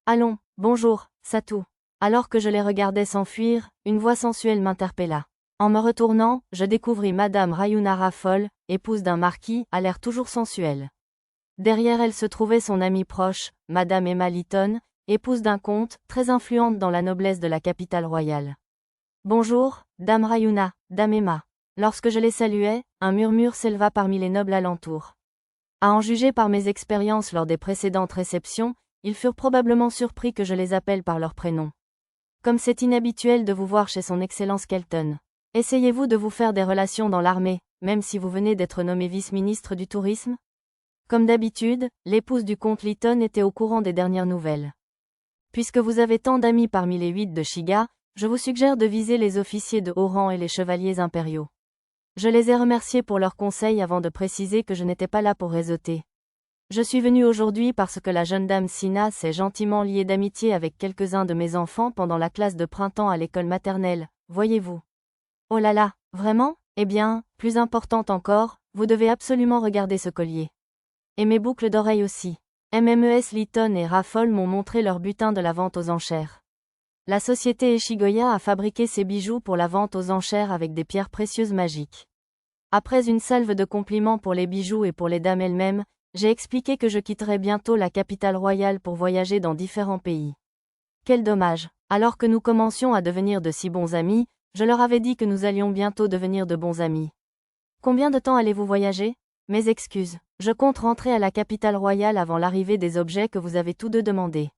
Allons, bonjour, Satou. Alors que je les regardais s'enfuir, une voix sensuelle m'interpella. En me retournant, je découvris Madame Rayuna Raffol, épouse d'un marquis, à l'air toujours sensuel. Derrière elle se trouvait son amie proche, Madame Emma Lytton, épouse d'un comte, très influente dans la noblesse de la capitale royale. Bonjour, Dame Rayuna, Dame Emma. Lorsque je les saluais, un murmure s'éleva parmi les nobles alentours. À en juger par mes expériences lors des précédentes réceptions, ils furent probablement surpris que je les appelle par leur prénom. Comme c'est inhabituel de vous voir chez son Excellence Kelton. Essayez-vous de vous faire des relations dans l'armée, même si vous venez d'être nommé vice-ministre du tourisme? Comme d'habitude, l'épouse du comte Lytton était au courant des dernières nouvelles. Puisque vous avez tant d'amis parmi les 8 de Shiga, je vous suggère de viser les officiers de haut rang et les chevaliers impériaux. Je les ai remerciés pour leurs conseils avant de préciser que je n'étais pas là pour réseauter. Je suis venu aujourd'hui parce que la jeune dame Sina s'est gentiment liée d'amitié avec quelques-uns de mes enfants pendant la classe de printemps à l'école maternelle, voyez-vous. Oh là là, vraiment? Eh bien, plus importante encore, vous devez absolument regarder ce collier. Et mes boucles d'oreilles aussi. MMES Litton et Raffles m'ont montré leur butin de la vente aux enchères. La société Eshigoya a fabriqué ces bijoux pour la vente aux enchères avec des pierres précieuses magiques. Après une salve de compliments pour les bijoux et pour les dames elles-mêmes, j'ai expliqué que je quitterais bientôt la capitale royale pour voyager dans différents pays. Quel dommage. Alors que nous commencions à devenir de si bons amis, je leur avais dit que nous allions bientôt devenir de bons amis. Combien de temps allez-vous voyager? Mes excuses. Je compte rentrer à la capitale royale avant l'arrivée des objets que vous avez tous deux demandés.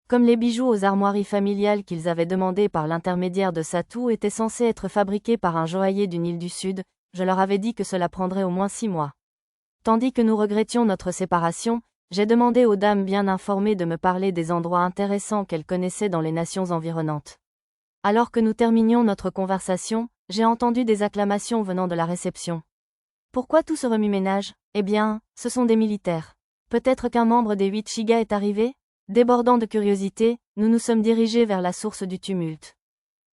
Comme les bijoux aux armoiries familiales qu'ils avaient demandés par l'intermédiaire de Satou étaient censés être fabriqués par un joaillier d'une île du Sud, je leur avais dit que cela prendrait au moins 6 mois. Tandis que nous regrettions notre séparation, j'ai demandé aux dames bien informées de me parler des endroits intéressants qu'elles connaissaient dans les nations environnantes. Alors que nous terminions notre conversation, j'ai entendu des acclamations venant de la réception. Pourquoi tout ce remue-ménage? Eh bien, ce sont des militaires. Peut-être qu'un membre des 8 Shiga est arrivé? Débordant de curiosité, nous nous sommes dirigés vers la source du tumulte.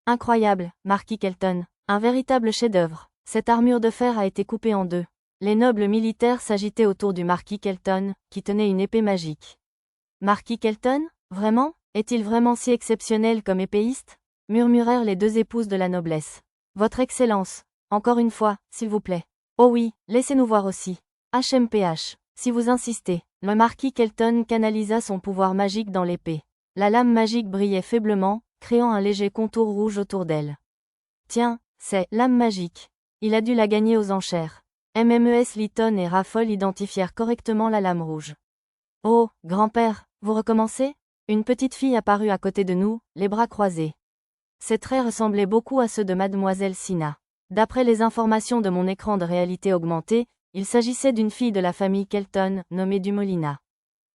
Incroyable, Marquis Kelton. Un véritable chef-d'œuvre. Cette armure de fer a été coupée en deux. Les nobles militaires s'agitaient autour du Marquis Kelton, qui tenait une épée magique. Marquis Kelton? Vraiment? Est-il vraiment si exceptionnel comme épéiste? Murmurèrent les deux épouses de la noblesse. Votre Excellence. Encore une fois, s'il vous plaît. Oh oui, laissez-nous voir aussi. HMPH. Si vous insistez. Le Marquis Kelton canalisa son pouvoir magique dans l'épée. La lame magique brillait faiblement, créant un léger contour rouge autour d'elle. Tiens, c'est lame magique. Il a dû la gagner aux enchères. MMES Litton et Raffles identifièrent correctement la lame rouge. Oh, grand-père, vous recommencez? Une petite fille apparut à côté de nous, les bras croisés. Ses traits ressemblaient beaucoup à ceux de mademoiselle Sina. D'après les informations de mon écran de réalité augmentée, il s'agissait d'une fille de la famille Kelton, nommée Dumolina.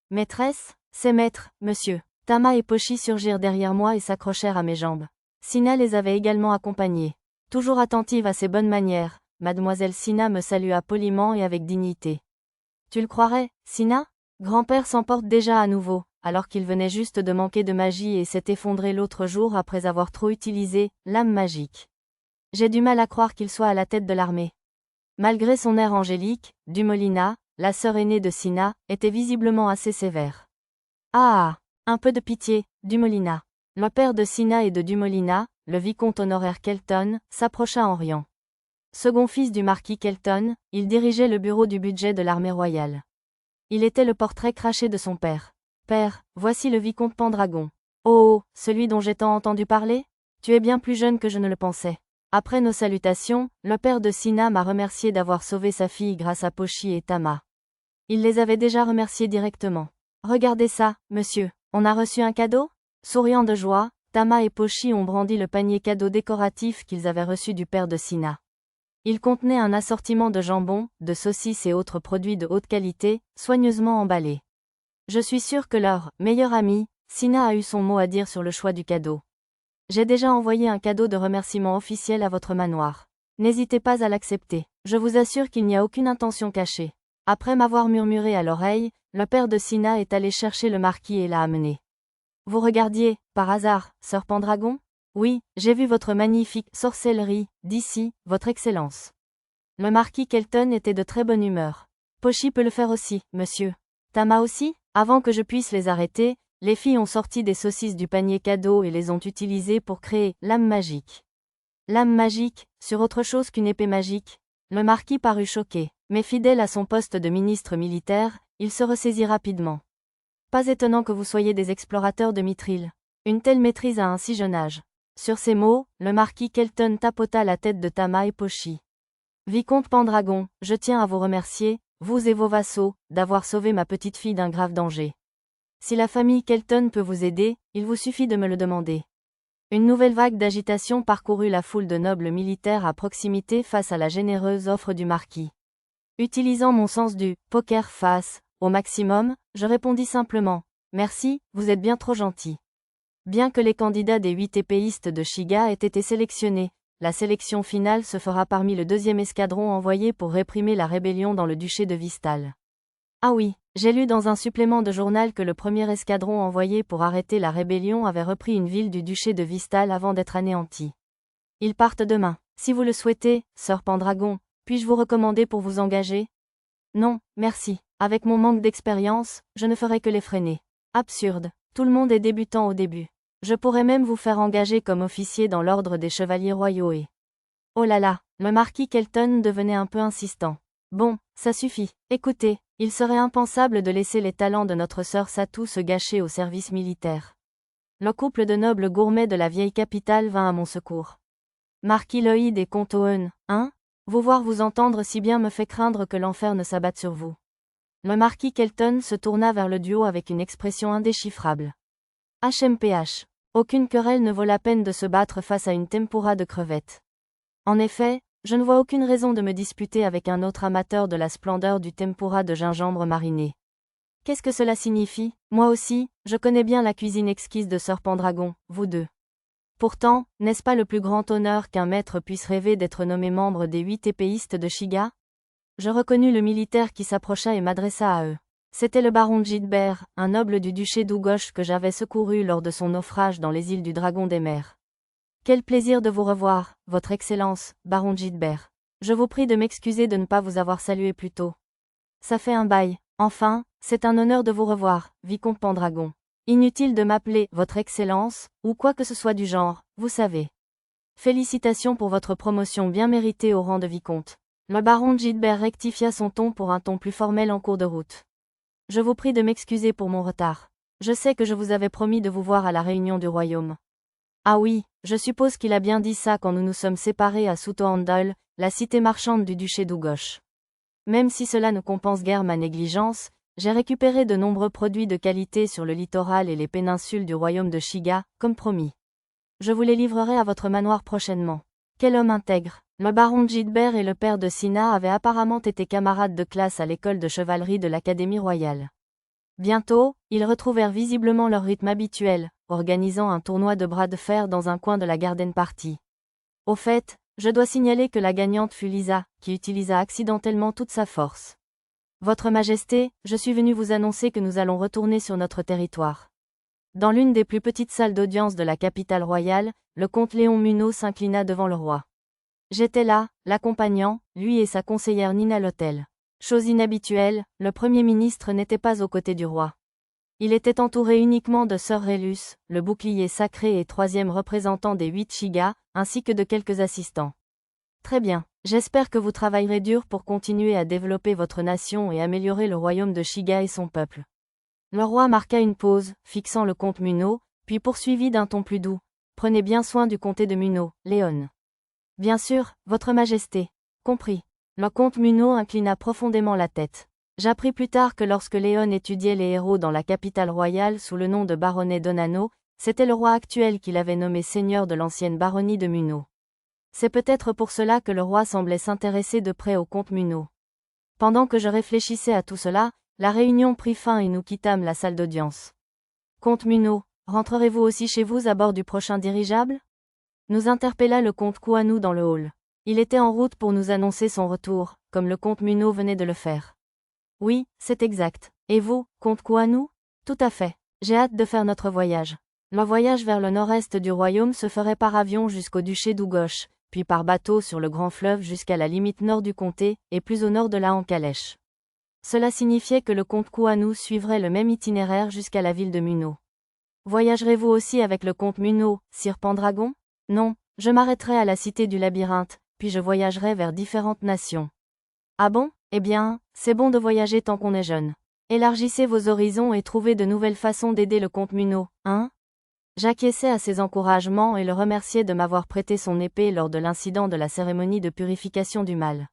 Maîtresse? C'est maître, monsieur. Tama et Pochi surgirent derrière moi et s'accrochèrent à mes jambes. Sina les avait également accompagnés. Toujours attentive à ses bonnes manières, mademoiselle Sina me salua poliment et avec dignité. Tu le croirais, Sina? Grand-père s'emporte déjà à nouveau, alors qu'il venait juste de manquer de magie et s'est effondré l'autre jour après avoir trop utilisé l'âme magique. J'ai du mal à croire qu'il soit à la tête de l'armée. Malgré son air angélique, Dumolina, la sœur aînée de Sina, était visiblement assez sévère. Ah! Un peu de pitié, Dumolina. Le père de Sina et de Dumolina, le vicomte honoraire Kelton, s'approcha en riant. Second fils du marquis Kelton, il dirigeait le bureau du budget de l'armée royale. Il était le portrait craché de son père. Père, voici le vicomte Pendragon. Oh, celui dont j'ai tant entendu parler? Tu es bien plus jeune que je ne le pensais. Après nos salutations, le père de Sina m'a remercié d'avoir sauvé sa fille grâce à Pochi et Tama. Il les avait déjà remerciés directement. Regardez ça, monsieur, on a reçu un cadeau? Souriant de joie, Tama et Pochi ont brandi le panier cadeau décoratif qu'ils avaient reçu du père de Sina. Il contenait un assortiment de jambon, de saucisses et autres produits de haute qualité, soigneusement emballés. Je suis sûr que leur meilleur ami, Sina a eu son mot à dire sur le choix du cadeau. J'ai déjà envoyé un cadeau de remerciement officiel à votre manoir. N'hésitez pas à l'accepter. Je vous assure qu'il n'y a aucune intention cachée. Après m'avoir murmuré à l'oreille, le père de Sina est allé chercher le marquis et l'a amené. Vous regardiez, par hasard, sœur Pendragon? Oui, j'ai vu votre magnifique sorcellerie, d'ici, votre Excellence. Le marquis Kelton était de très bonne humeur. Pochi peut le faire aussi, monsieur. Tama aussi? Avant que je puisse les arrêter, les filles ont sorti des saucisses du panier cadeau et les ont utilisées pour créer l'âme magique. L'âme magique, sur autre chose qu'une épée magique? Le marquis parut choqué, mais fidèle à son poste de ministre militaire, il se ressaisit rapidement. Pas étonnant que vous soyez des explorateurs de Mithril. Une telle maîtrise à un si jeune âge. Sur ces mots, le marquis Kelton tapota la tête de Tama et Pochi. Vicomte Pendragon, je tiens à vous remercier, vous et vos vassaux, d'avoir sauvé ma petite fille d'un grave danger. Si la famille Kelton peut vous aider, il vous suffit de me le demander. Une nouvelle vague d'agitation parcourut la foule de nobles militaires à proximité face à la généreuse offre du marquis. Utilisant mon sens du poker face au maximum, je répondis simplement « Merci, vous êtes bien trop gentil ». Bien que les candidats des 8 épéistes de Shiga aient été sélectionnés, la sélection finale se fera parmi le 2e escadron envoyé pour réprimer la rébellion dans le duché de Vystal. Ah oui, j'ai lu dans un supplément de journal que le premier escadron envoyé pour arrêter la rébellion avait repris une ville du duché de Vystal avant d'être anéanti. Ils partent demain. Si vous le souhaitez, sœur Pendragon, puis-je vous recommander pour vous engager? Non, merci. Avec mon manque d'expérience, je ne ferai que les freiner. Absurde. Tout le monde est débutant au début. Je pourrais même vous faire engager comme officier dans l'ordre des chevaliers royaux et... Oh là là, le marquis Kelton devenait un peu insistant. Bon, ça suffit. Écoutez, il serait impensable de laisser les talents de notre sœur Satou se gâcher au service militaire. Le couple de nobles gourmets de la vieille capitale vint à mon secours. Marquis Lloyd et comte Owen, hein? Vous voir vous entendre si bien me fait craindre que l'enfer ne s'abatte sur vous. Le marquis Kelton se tourna vers le duo avec une expression indéchiffrable. HMPH. Aucune querelle ne vaut la peine de se battre face à une tempura de crevettes. En effet, je ne vois aucune raison de me disputer avec un autre amateur de la splendeur du tempura de gingembre mariné. Qu'est-ce que cela signifie? Moi aussi, je connais bien la cuisine exquise de Sir Pendragon, vous deux. Pourtant, n'est-ce pas le plus grand honneur qu'un maître puisse rêver d'être nommé membre des 8 épéistes de Shiga? Je reconnus le militaire qui s'approcha et m'adressa à eux. C'était le baron Gilbert, un noble du duché d'Ugosh que j'avais secouru lors de son naufrage dans les îles du Dragon des Mers. Quel plaisir de vous revoir, votre Excellence, baron Gilbert. Je vous prie de m'excuser de ne pas vous avoir salué plus tôt. Ça fait un bail. Enfin, c'est un honneur de vous revoir, vicomte Pendragon. Inutile de m'appeler votre Excellence, ou quoi que ce soit du genre, vous savez. Félicitations pour votre promotion bien méritée au rang de vicomte. Le baron Gilbert rectifia son ton pour un ton plus formel en cours de route. Je vous prie de m'excuser pour mon retard. Je sais que je vous avais promis de vous voir à la réunion du royaume. Ah oui, je suppose qu'il a bien dit ça quand nous nous sommes séparés à Soutohandal, la cité marchande du duché d'Ugosh. Même si cela ne compense guère ma négligence, j'ai récupéré de nombreux produits de qualité sur le littoral et les péninsules du royaume de Shiga, comme promis. Je vous les livrerai à votre manoir prochainement. Quel homme intègre! Le baron Gilbert et le père de Sina avaient apparemment été camarades de classe à l'école de chevalerie de l'Académie royale. Bientôt, ils retrouvèrent visiblement leur rythme habituel, organisant un tournoi de bras de fer dans un coin de la garden party. Au fait, je dois signaler que la gagnante fut Lisa, qui utilisa accidentellement toute sa force. Votre Majesté, je suis venu vous annoncer que nous allons retourner sur notre territoire. Dans l'une des plus petites salles d'audience de la capitale royale, le comte Léon Munot s'inclina devant le roi. J'étais là, l'accompagnant, lui et sa conseillère Nina Lotel. Chose inhabituelle, le Premier ministre n'était pas aux côtés du roi. Il était entouré uniquement de Sir Rélus, le bouclier sacré et troisième représentant des 8 Shiga, ainsi que de quelques assistants. Très bien, j'espère que vous travaillerez dur pour continuer à développer votre nation et améliorer le royaume de Shiga et son peuple. Le roi marqua une pause, fixant le comte Munot, puis poursuivit d'un ton plus doux. Prenez bien soin du comté de Munot, Léon. Bien sûr, votre Majesté. Compris. Le comte Munot inclina profondément la tête. J'appris plus tard que lorsque Léon étudiait les héros dans la capitale royale sous le nom de baronnet Donano, c'était le roi actuel qui l'avait nommé seigneur de l'ancienne baronnie de Munot. C'est peut-être pour cela que le roi semblait s'intéresser de près au comte Munot. Pendant que je réfléchissais à tout cela, la réunion prit fin et nous quittâmes la salle d'audience. Comte Munot, rentrerez-vous aussi chez vous à bord du prochain dirigeable? Nous interpella le comte Kouanou dans le hall. Il était en route pour nous annoncer son retour, comme le comte Munot venait de le faire. Oui, c'est exact. Et vous, comte Kouanou? Tout à fait. J'ai hâte de faire notre voyage. Le voyage vers le nord-est du royaume se ferait par avion jusqu'au duché d'Ugosh, puis par bateau sur le grand fleuve jusqu'à la limite nord du comté, et plus au nord de la en calèche. Cela signifiait que le comte Kouanou suivrait le même itinéraire jusqu'à la ville de Munot. Voyagerez-vous aussi avec le comte Munot, Sir Pendragon? Non, je m'arrêterai à la cité du labyrinthe, puis je voyagerai vers différentes nations. Ah bon? Eh bien, c'est bon de voyager tant qu'on est jeune. Élargissez vos horizons et trouvez de nouvelles façons d'aider le comte Munot, hein? J'acquiesçai à ses encouragements et le remerciai de m'avoir prêté son épée lors de l'incident de la cérémonie de purification du mal.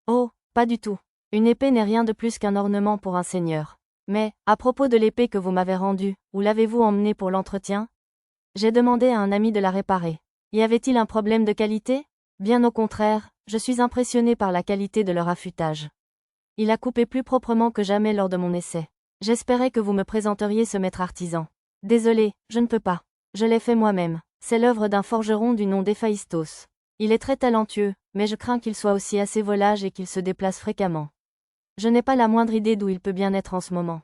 Oh, pas du tout. Une épée n'est rien de plus qu'un ornement pour un seigneur. Mais, à propos de l'épée que vous m'avez rendue, où l'avez-vous emmenée pour l'entretien? J'ai demandé à un ami de la réparer. Y avait-il un problème de qualité? Bien au contraire, je suis impressionné par la qualité de leur affûtage. Il a coupé plus proprement que jamais lors de mon essai. J'espérais que vous me présenteriez ce maître artisan. Désolé, je ne peux pas. Je l'ai fait moi-même. C'est l'œuvre d'un forgeron du nom d'Héphaïstos. Il est très talentueux, mais je crains qu'il soit aussi assez volage et qu'il se déplace fréquemment. Je n'ai pas la moindre idée d'où il peut bien être en ce moment.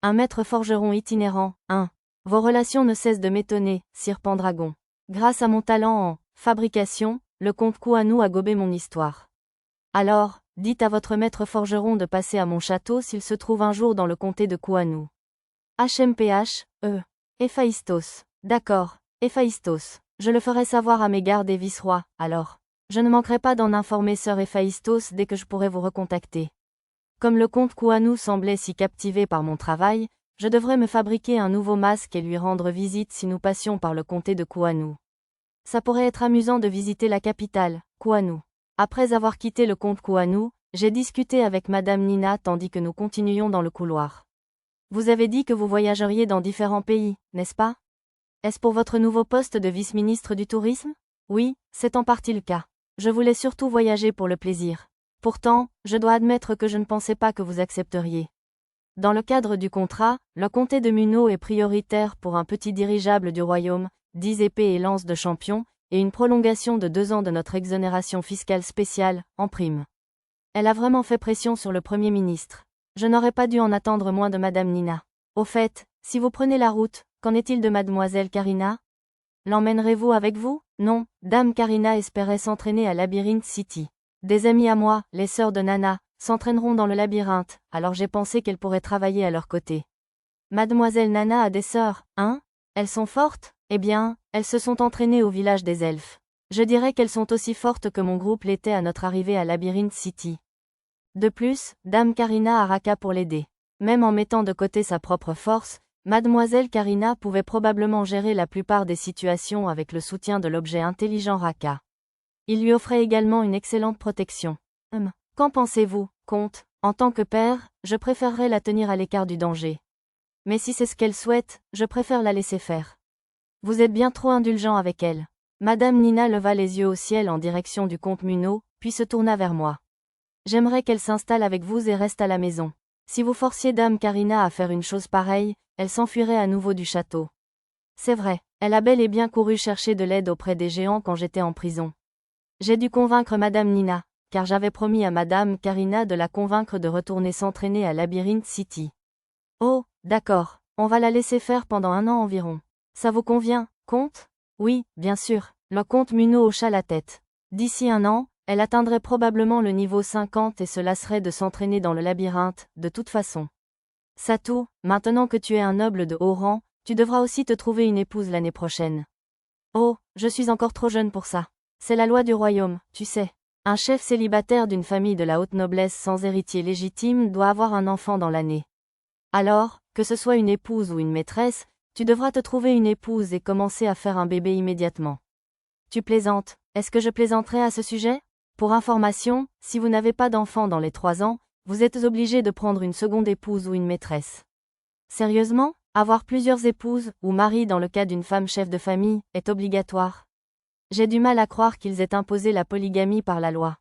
Un maître forgeron itinérant, hein. Vos relations ne cessent de m'étonner, Sir Pendragon. Grâce à mon talent en fabrication, le comte Kouanou a gobé mon histoire. Alors, dites à votre maître forgeron de passer à mon château s'il se trouve un jour dans le comté de Kouanou. HMPH, Héphaïstos. D'accord, Héphaïstos. Je le ferai savoir à mes gardes et vice-rois, alors. Je ne manquerai pas d'en informer sœur Héphaïstos dès que je pourrai vous recontacter. Comme le comte Kouanou semblait si captivé par mon travail, je devrais me fabriquer un nouveau masque et lui rendre visite si nous passions par le comté de Kouanou. Ça pourrait être amusant de visiter la capitale, Kouanou. Après avoir quitté le comte Kouanou, j'ai discuté avec Madame Nina tandis que nous continuions dans le couloir. Vous avez dit que vous voyageriez dans différents pays, n'est-ce pas? Est-ce pour votre nouveau poste de vice-ministre du tourisme? Oui, c'est en partie le cas. Je voulais surtout voyager pour le plaisir. Pourtant, je dois admettre que je ne pensais pas que vous accepteriez. Dans le cadre du contrat, le comté de Muno est prioritaire pour un petit dirigeable du royaume, 10 épées et lances de champion, et une prolongation de 2 ans de notre exonération fiscale spéciale, en prime. Elle a vraiment fait pression sur le Premier ministre. Je n'aurais pas dû en attendre moins de Madame Nina. Au fait, si vous prenez la route, qu'en est-il de Mademoiselle Karina? L'emmènerez-vous avec vous? Non, Dame Karina espérait s'entraîner à Labyrinth City. Des amis à moi, les sœurs de Nana, s'entraîneront dans le labyrinthe, alors j'ai pensé qu'elle pourrait travailler à leur côté. Mademoiselle Nana a des sœurs, hein? Elles sont fortes? Eh bien, elles se sont entraînées au village des elfes. Je dirais qu'elles sont aussi fortes que mon groupe l'était à notre arrivée à Labyrinth City. De plus, Dame Karina a Raka pour l'aider. Même en mettant de côté sa propre force, Mademoiselle Karina pouvait probablement gérer la plupart des situations avec le soutien de l'objet intelligent Raka. Il lui offrait également une excellente protection. Qu'en pensez-vous, comte? En tant que père, je préférerais la tenir à l'écart du danger. Mais si c'est ce qu'elle souhaite, je préfère la laisser faire. Vous êtes bien trop indulgent avec elle. Madame Nina leva les yeux au ciel en direction du comte Muno, puis se tourna vers moi. J'aimerais qu'elle s'installe avec vous et reste à la maison. Si vous forciez Dame Karina à faire une chose pareille, elle s'enfuirait à nouveau du château. C'est vrai, elle a bel et bien couru chercher de l'aide auprès des géants quand j'étais en prison. J'ai dû convaincre Madame Nina, car j'avais promis à Madame Karina de la convaincre de retourner s'entraîner à Labyrinth City. Oh, d'accord, on va la laisser faire pendant 1 an environ. Ça vous convient, comte? Oui, bien sûr, le comte Muno hocha la tête. D'ici 1 an, elle atteindrait probablement le niveau 50 et se lasserait de s'entraîner dans le labyrinthe, de toute façon. Satou, maintenant que tu es un noble de haut rang, tu devras aussi te trouver une épouse l'année prochaine. Oh, je suis encore trop jeune pour ça. C'est la loi du royaume, tu sais. Un chef célibataire d'une famille de la haute noblesse sans héritier légitime doit avoir un enfant dans l'année. Alors, que ce soit une épouse ou une maîtresse, tu devras te trouver une épouse et commencer à faire un bébé immédiatement. Tu plaisantes, est-ce que je plaisanterai à ce sujet? Pour information, si vous n'avez pas d'enfant dans les 3 ans, vous êtes obligé de prendre une seconde épouse ou une maîtresse. Sérieusement, avoir plusieurs épouses, ou maris dans le cas d'une femme chef de famille, est obligatoire. J'ai du mal à croire qu'ils aient imposé la polygamie par la loi.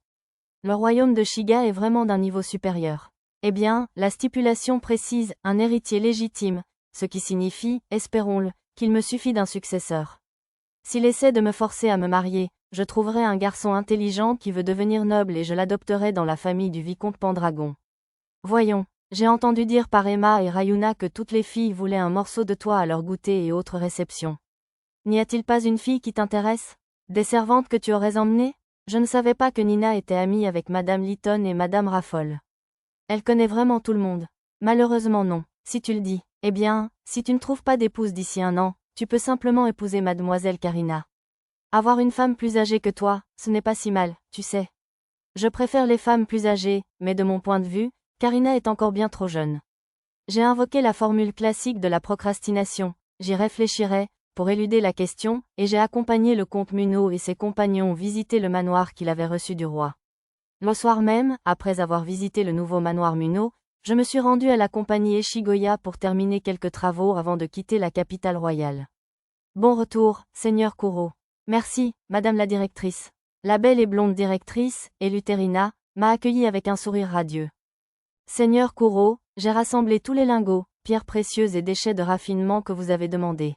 Le royaume de Shiga est vraiment d'un niveau supérieur. Eh bien, la stipulation précise un héritier légitime, ce qui signifie, espérons-le, qu'il me suffit d'un successeur. S'il essaie de me forcer à me marier, je trouverai un garçon intelligent qui veut devenir noble et je l'adopterai dans la famille du vicomte Pendragon. Voyons, j'ai entendu dire par Emma et Rayuna que toutes les filles voulaient un morceau de toi à leur goûter et autres réceptions. N'y a-t-il pas une fille qui t'intéresse? Des servantes que tu aurais emmenées? Je ne savais pas que Nina était amie avec Madame Lytton et Madame Raffol. Elle connaît vraiment tout le monde. Malheureusement non, si tu le dis. Eh bien, si tu ne trouves pas d'épouse d'ici 1 an, tu peux simplement épouser Mademoiselle Karina. Avoir une femme plus âgée que toi, ce n'est pas si mal, tu sais. Je préfère les femmes plus âgées, mais de mon point de vue, Karina est encore bien trop jeune. J'ai invoqué la formule classique de la procrastination, j'y réfléchirai, pour éluder la question, et j'ai accompagné le comte Muno et ses compagnons visiter le manoir qu'il avait reçu du roi. Le soir même, après avoir visité le nouveau manoir Muno, je me suis rendu à la compagnie Eshigoya pour terminer quelques travaux avant de quitter la capitale royale. Bon retour, Seigneur Kuro. Merci, Madame la directrice. La belle et blonde directrice, Eleuthérina, m'a accueilli avec un sourire radieux. Seigneur Kuro, j'ai rassemblé tous les lingots, pierres précieuses et déchets de raffinement que vous avez demandés.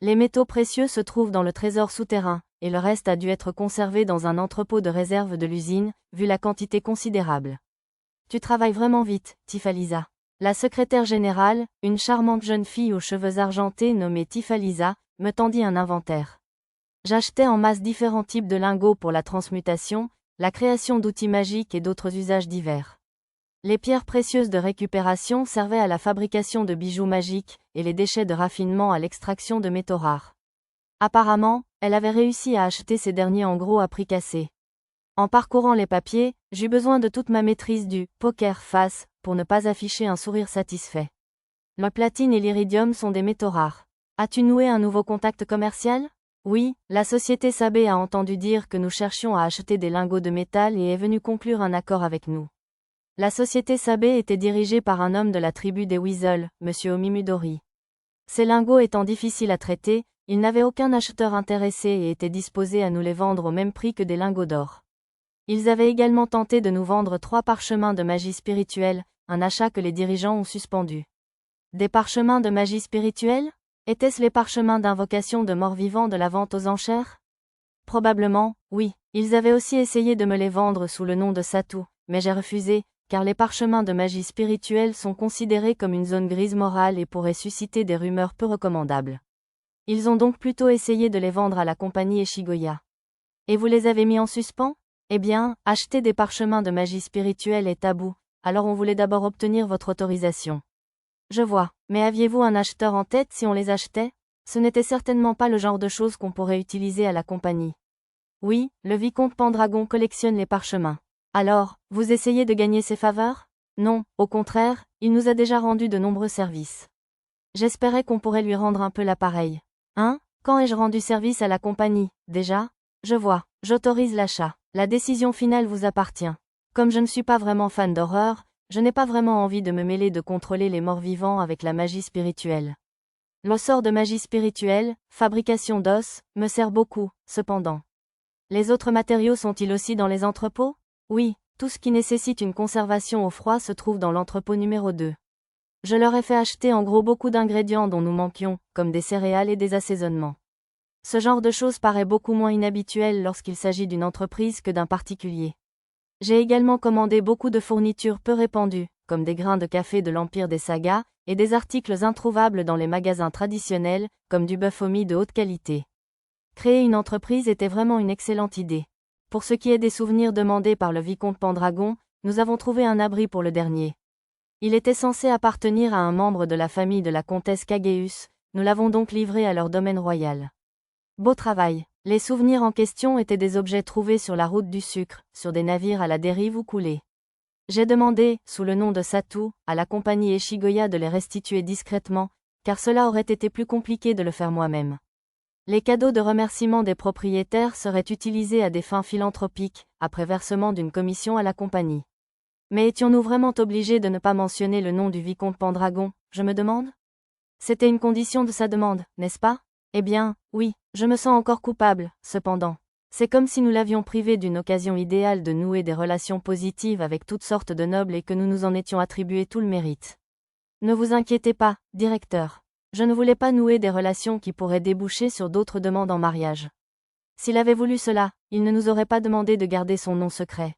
Les métaux précieux se trouvent dans le trésor souterrain, et le reste a dû être conservé dans un entrepôt de réserve de l'usine, vu la quantité considérable. Tu travailles vraiment vite, Tifalisa. La secrétaire générale, une charmante jeune fille aux cheveux argentés nommée Tifalisa, me tendit un inventaire. J'achetais en masse différents types de lingots pour la transmutation, la création d'outils magiques et d'autres usages divers. Les pierres précieuses de récupération servaient à la fabrication de bijoux magiques, et les déchets de raffinement à l'extraction de métaux rares. Apparemment, elle avait réussi à acheter ces derniers en gros à prix cassé. En parcourant les papiers, j'eus besoin de toute ma maîtrise du « poker face » pour ne pas afficher un sourire satisfait. Le platine et l'iridium sont des métaux rares. As-tu noué un nouveau contact commercial? Oui, la société Sabé a entendu dire que nous cherchions à acheter des lingots de métal et est venue conclure un accord avec nous. La société Sabé était dirigée par un homme de la tribu des Weasel, M. Omimudori. Ces lingots étant difficiles à traiter, il n'avait aucun acheteur intéressé et était disposé à nous les vendre au même prix que des lingots d'or. Ils avaient également tenté de nous vendre 3 parchemins de magie spirituelle, un achat que les dirigeants ont suspendu. Des parchemins de magie spirituelle? Étaient-ce les parchemins d'invocation de morts-vivants de la vente aux enchères? Probablement, oui. Ils avaient aussi essayé de me les vendre sous le nom de Satu, mais j'ai refusé, car les parchemins de magie spirituelle sont considérés comme une zone grise morale et pourraient susciter des rumeurs peu recommandables. Ils ont donc plutôt essayé de les vendre à la compagnie Eshigoya. Et vous les avez mis en suspens? Eh bien, acheter des parchemins de magie spirituelle est tabou, alors on voulait d'abord obtenir votre autorisation. Je vois, mais aviez-vous un acheteur en tête si on les achetait? Ce n'était certainement pas le genre de choses qu'on pourrait utiliser à la compagnie. Oui, le vicomte Pendragon collectionne les parchemins. Alors, vous essayez de gagner ses faveurs? Non, au contraire, il nous a déjà rendu de nombreux services. J'espérais qu'on pourrait lui rendre un peu l'appareil. Hein? Quand ai-je rendu service à la compagnie, déjà? Je vois, j'autorise l'achat. La décision finale vous appartient. Comme je ne suis pas vraiment fan d'horreur, je n'ai pas vraiment envie de me mêler de contrôler les morts-vivants avec la magie spirituelle. Le sort de magie spirituelle, fabrication d'os, me sert beaucoup, cependant. Les autres matériaux sont-ils aussi dans les entrepôts? Oui, tout ce qui nécessite une conservation au froid se trouve dans l'entrepôt numéro 2. Je leur ai fait acheter en gros beaucoup d'ingrédients dont nous manquions, comme des céréales et des assaisonnements. Ce genre de choses paraît beaucoup moins inhabituel lorsqu'il s'agit d'une entreprise que d'un particulier. J'ai également commandé beaucoup de fournitures peu répandues, comme des grains de café de l'Empire des Sagas, et des articles introuvables dans les magasins traditionnels, comme du bœuf au mie de haute qualité. Créer une entreprise était vraiment une excellente idée. Pour ce qui est des souvenirs demandés par le vicomte Pendragon, nous avons trouvé un abri pour le dernier. Il était censé appartenir à un membre de la famille de la comtesse Kageus, nous l'avons donc livré à leur domaine royal. Beau travail. Les souvenirs en question étaient des objets trouvés sur la route du sucre, sur des navires à la dérive ou coulés. J'ai demandé, sous le nom de Satu, à la compagnie Eshigoya de les restituer discrètement, car cela aurait été plus compliqué de le faire moi-même. Les cadeaux de remerciement des propriétaires seraient utilisés à des fins philanthropiques, après versement d'une commission à la compagnie. Mais étions-nous vraiment obligés de ne pas mentionner le nom du vicomte Pendragon, je me demande? C'était une condition de sa demande, n'est-ce pas? Eh bien, oui, je me sens encore coupable, cependant. C'est comme si nous l'avions privé d'une occasion idéale de nouer des relations positives avec toutes sortes de nobles et que nous nous en étions attribué tout le mérite. Ne vous inquiétez pas, directeur. Je ne voulais pas nouer des relations qui pourraient déboucher sur d'autres demandes en mariage. S'il avait voulu cela, il ne nous aurait pas demandé de garder son nom secret.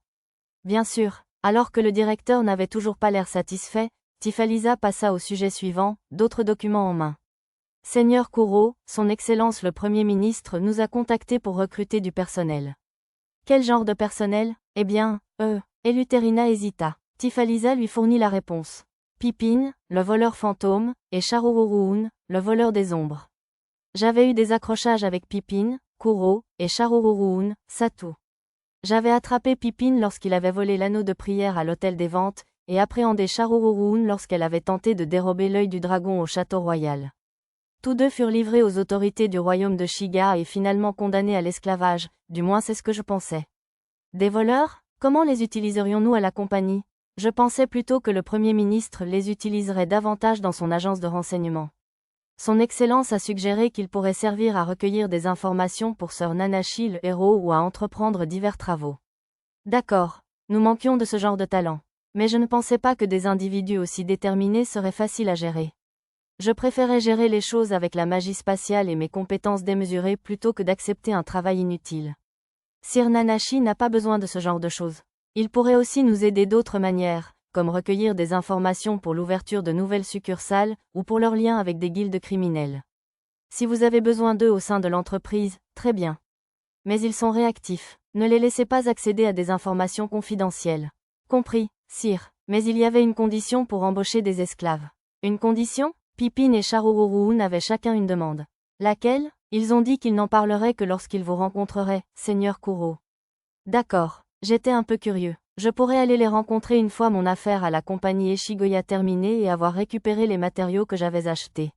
Bien sûr, alors que le directeur n'avait toujours pas l'air satisfait, Tifalisa passa au sujet suivant, d'autres documents en main. Seigneur Kuro, son Excellence le Premier ministre nous a contactés pour recruter du personnel. Quel genre de personnel? Eh bien, Eleuthérina hésita. Tifalisa lui fournit la réponse. Pippin, le voleur fantôme, et Charururuun, le voleur des ombres. J'avais eu des accrochages avec Pippin, Kuro, et Charururuun, Satu. J'avais attrapé Pippin lorsqu'il avait volé l'anneau de prière à l'hôtel des ventes, et appréhendé Charururuun lorsqu'elle avait tenté de dérober l'œil du dragon au château royal. Tous deux furent livrés aux autorités du royaume de Shiga et finalement condamnés à l'esclavage, du moins c'est ce que je pensais. Des voleurs? Comment les utiliserions-nous à la compagnie? Je pensais plutôt que le Premier ministre les utiliserait davantage dans son agence de renseignement. Son Excellence a suggéré qu'ils pourraient servir à recueillir des informations pour Sir Nanashi le héros ou à entreprendre divers travaux. D'accord, nous manquions de ce genre de talent. Mais je ne pensais pas que des individus aussi déterminés seraient faciles à gérer. Je préférais gérer les choses avec la magie spatiale et mes compétences démesurées plutôt que d'accepter un travail inutile. Sir Nanashi n'a pas besoin de ce genre de choses. Il pourrait aussi nous aider d'autres manières, comme recueillir des informations pour l'ouverture de nouvelles succursales, ou pour leurs liens avec des guildes criminelles. Si vous avez besoin d'eux au sein de l'entreprise, très bien. mais ils sont réactifs. Ne les laissez pas accéder à des informations confidentielles. Compris, sire. Mais il y avait une condition pour embaucher des esclaves. Une condition? Pippin et Sharururuun avaient chacun une demande. Laquelle? Ils ont dit qu'ils n'en parleraient que lorsqu'ils vous rencontreraient, Seigneur Kuro. D'accord. J'étais un peu curieux. Je pourrais aller les rencontrer une fois mon affaire à la compagnie Eshigoya terminée et avoir récupéré les matériaux que j'avais achetés.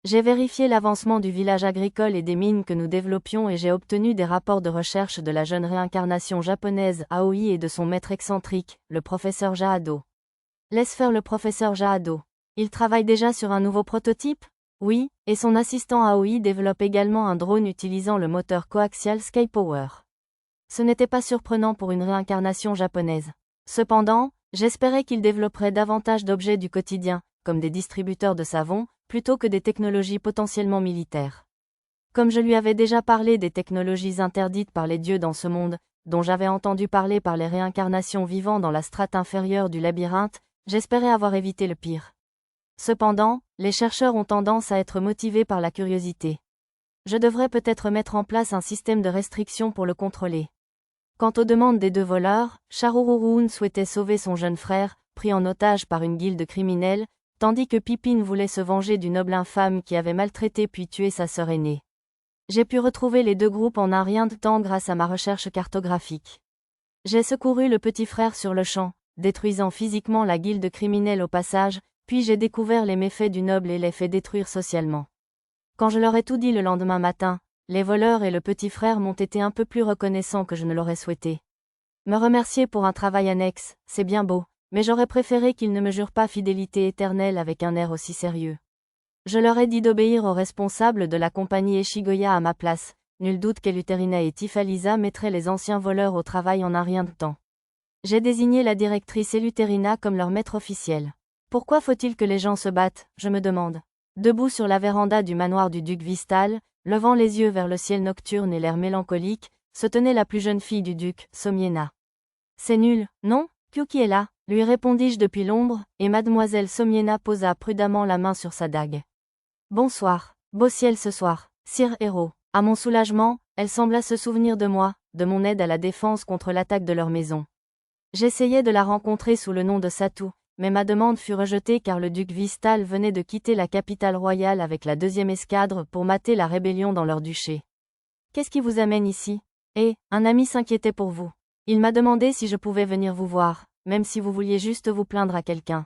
J'ai vérifié l'avancement du village agricole et des mines que nous développions et j'ai obtenu des rapports de recherche de la jeune réincarnation japonaise Aoi et de son maître excentrique, le professeur Jahado. Laisse faire le professeur Jahado. Il travaille déjà sur un nouveau prototype? Oui, et son assistant Aoi développe également un drone utilisant le moteur coaxial Skypower. Ce n'était pas surprenant pour une réincarnation japonaise. Cependant, j'espérais qu'il développerait davantage d'objets du quotidien, comme des distributeurs de savon, plutôt que des technologies potentiellement militaires. Comme je lui avais déjà parlé des technologies interdites par les dieux dans ce monde, dont j'avais entendu parler par les réincarnations vivant dans la strate inférieure du labyrinthe, j'espérais avoir évité le pire. Cependant, les chercheurs ont tendance à être motivés par la curiosité. Je devrais peut-être mettre en place un système de restriction pour le contrôler. Quant aux demandes des deux voleurs, Sharururuun souhaitait sauver son jeune frère, pris en otage par une guilde criminelle, tandis que Pippin voulait se venger du noble infâme qui avait maltraité puis tué sa sœur aînée. J'ai pu retrouver les deux groupes en un rien de temps grâce à ma recherche cartographique. J'ai secouru le petit frère sur le champ, détruisant physiquement la guilde criminelle au passage, puis j'ai découvert les méfaits du noble et les fait détruire socialement. Quand je leur ai tout dit le lendemain matin, les voleurs et le petit frère m'ont été un peu plus reconnaissants que je ne l'aurais souhaité. Me remercier pour un travail annexe, c'est bien beau, mais j'aurais préféré qu'ils ne me jurent pas fidélité éternelle avec un air aussi sérieux. Je leur ai dit d'obéir aux responsables de la compagnie Eshigoya à ma place, nul doute qu'Eluterina et Tifalisa mettraient les anciens voleurs au travail en un rien de temps. J'ai désigné la directrice Eluterina comme leur maître officiel. Pourquoi faut-il que les gens se battent, je me demande. Debout sur la véranda du manoir du duc Vistal, levant les yeux vers le ciel nocturne et l'air mélancolique, se tenait la plus jeune fille du duc, Somiena. C'est nul, non? Kyuki est là, lui répondis-je depuis l'ombre, et mademoiselle Somiena posa prudemment la main sur sa dague. Bonsoir, beau ciel ce soir, sire héros. À mon soulagement, elle sembla se souvenir de moi, de mon aide à la défense contre l'attaque de leur maison. J'essayais de la rencontrer sous le nom de Satou, mais ma demande fut rejetée car le duc Vistal venait de quitter la capitale royale avec la 2e escadre pour mater la rébellion dans leur duché. Qu'est-ce qui vous amène ici? Un ami s'inquiétait pour vous. Il m'a demandé si je pouvais venir vous voir, même si vous vouliez juste vous plaindre à quelqu'un.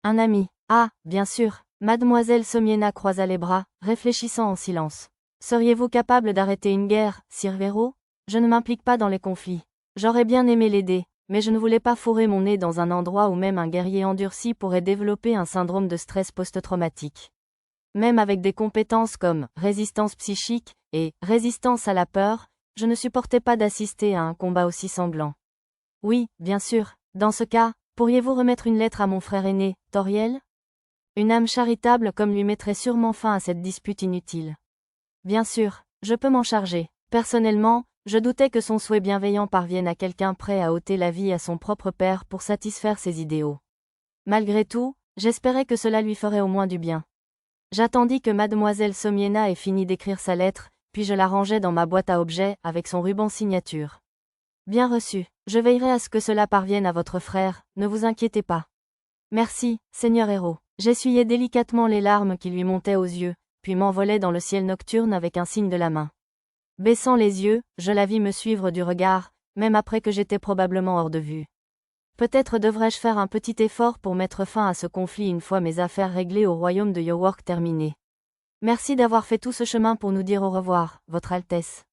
Un ami. Ah, bien sûr. Mademoiselle Somiena croisa les bras, réfléchissant en silence. Seriez-vous capable d'arrêter une guerre, sire Vero? Je ne m'implique pas dans les conflits. J'aurais bien aimé l'aider, mais je ne voulais pas fourrer mon nez dans un endroit où même un guerrier endurci pourrait développer un syndrome de stress post-traumatique. Même avec des compétences comme résistance psychique et résistance à la peur, je ne supportais pas d'assister à un combat aussi sanglant. Oui, bien sûr, dans ce cas, pourriez-vous remettre une lettre à mon frère aîné, Toriel? Une âme charitable comme lui mettrait sûrement fin à cette dispute inutile. Bien sûr, je peux m'en charger. Personnellement, je doutais que son souhait bienveillant parvienne à quelqu'un prêt à ôter la vie à son propre père pour satisfaire ses idéaux. Malgré tout, j'espérais que cela lui ferait au moins du bien. J'attendis que mademoiselle Somiena ait fini d'écrire sa lettre, puis je la rangeai dans ma boîte à objets avec son ruban signature. Bien reçu, je veillerai à ce que cela parvienne à votre frère, ne vous inquiétez pas. Merci, Seigneur héros. J'essuyai délicatement les larmes qui lui montaient aux yeux, puis m'envolai dans le ciel nocturne avec un signe de la main. Baissant les yeux, je la vis me suivre du regard, même après que j'étais probablement hors de vue. Peut-être devrais-je faire un petit effort pour mettre fin à ce conflit une fois mes affaires réglées au royaume de Yowork terminées. Merci d'avoir fait tout ce chemin pour nous dire au revoir, Votre Altesse.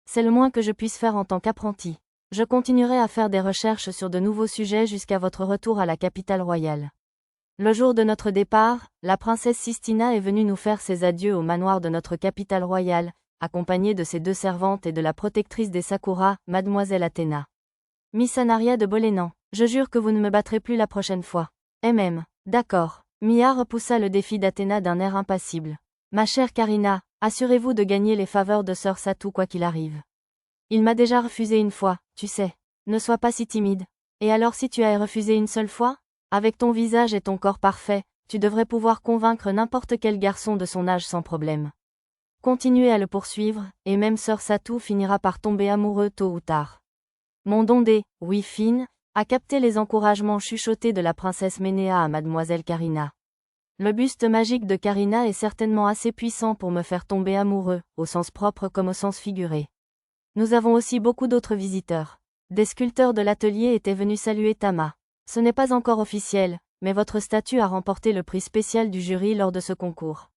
C'est le moins que je puisse faire en tant qu'apprenti. Je continuerai à faire des recherches sur de nouveaux sujets jusqu'à votre retour à la capitale royale. Le jour de notre départ, la princesse Sistina est venue nous faire ses adieux au manoir de notre capitale royale, accompagnée de ses 2 servantes et de la protectrice des Sakura, mademoiselle Athéna. Miss Anaria de Bolénan, je jure que vous ne me battrez plus la prochaine fois. D'accord. Mia repoussa le défi d'Athéna d'un air impassible. Ma chère Karina, assurez-vous de gagner les faveurs de sœur Satou quoi qu'il arrive. Il m'a déjà refusé une fois, tu sais. Ne sois pas si timide. Et alors si tu as refusé une seule fois? Avec ton visage et ton corps parfait, tu devrais pouvoir convaincre n'importe quel garçon de son âge sans problème. Continuez à le poursuivre, et même Sœur Satou finira par tomber amoureux tôt ou tard. Mondondé, oui fine, a capté les encouragements chuchotés de la princesse Ménéa à mademoiselle Karina. Le buste magique de Karina est certainement assez puissant pour me faire tomber amoureux, au sens propre comme au sens figuré. Nous avons aussi beaucoup d'autres visiteurs. Des sculpteurs de l'atelier étaient venus saluer Tama. Ce n'est pas encore officiel, mais votre statue a remporté le prix spécial du jury lors de ce concours.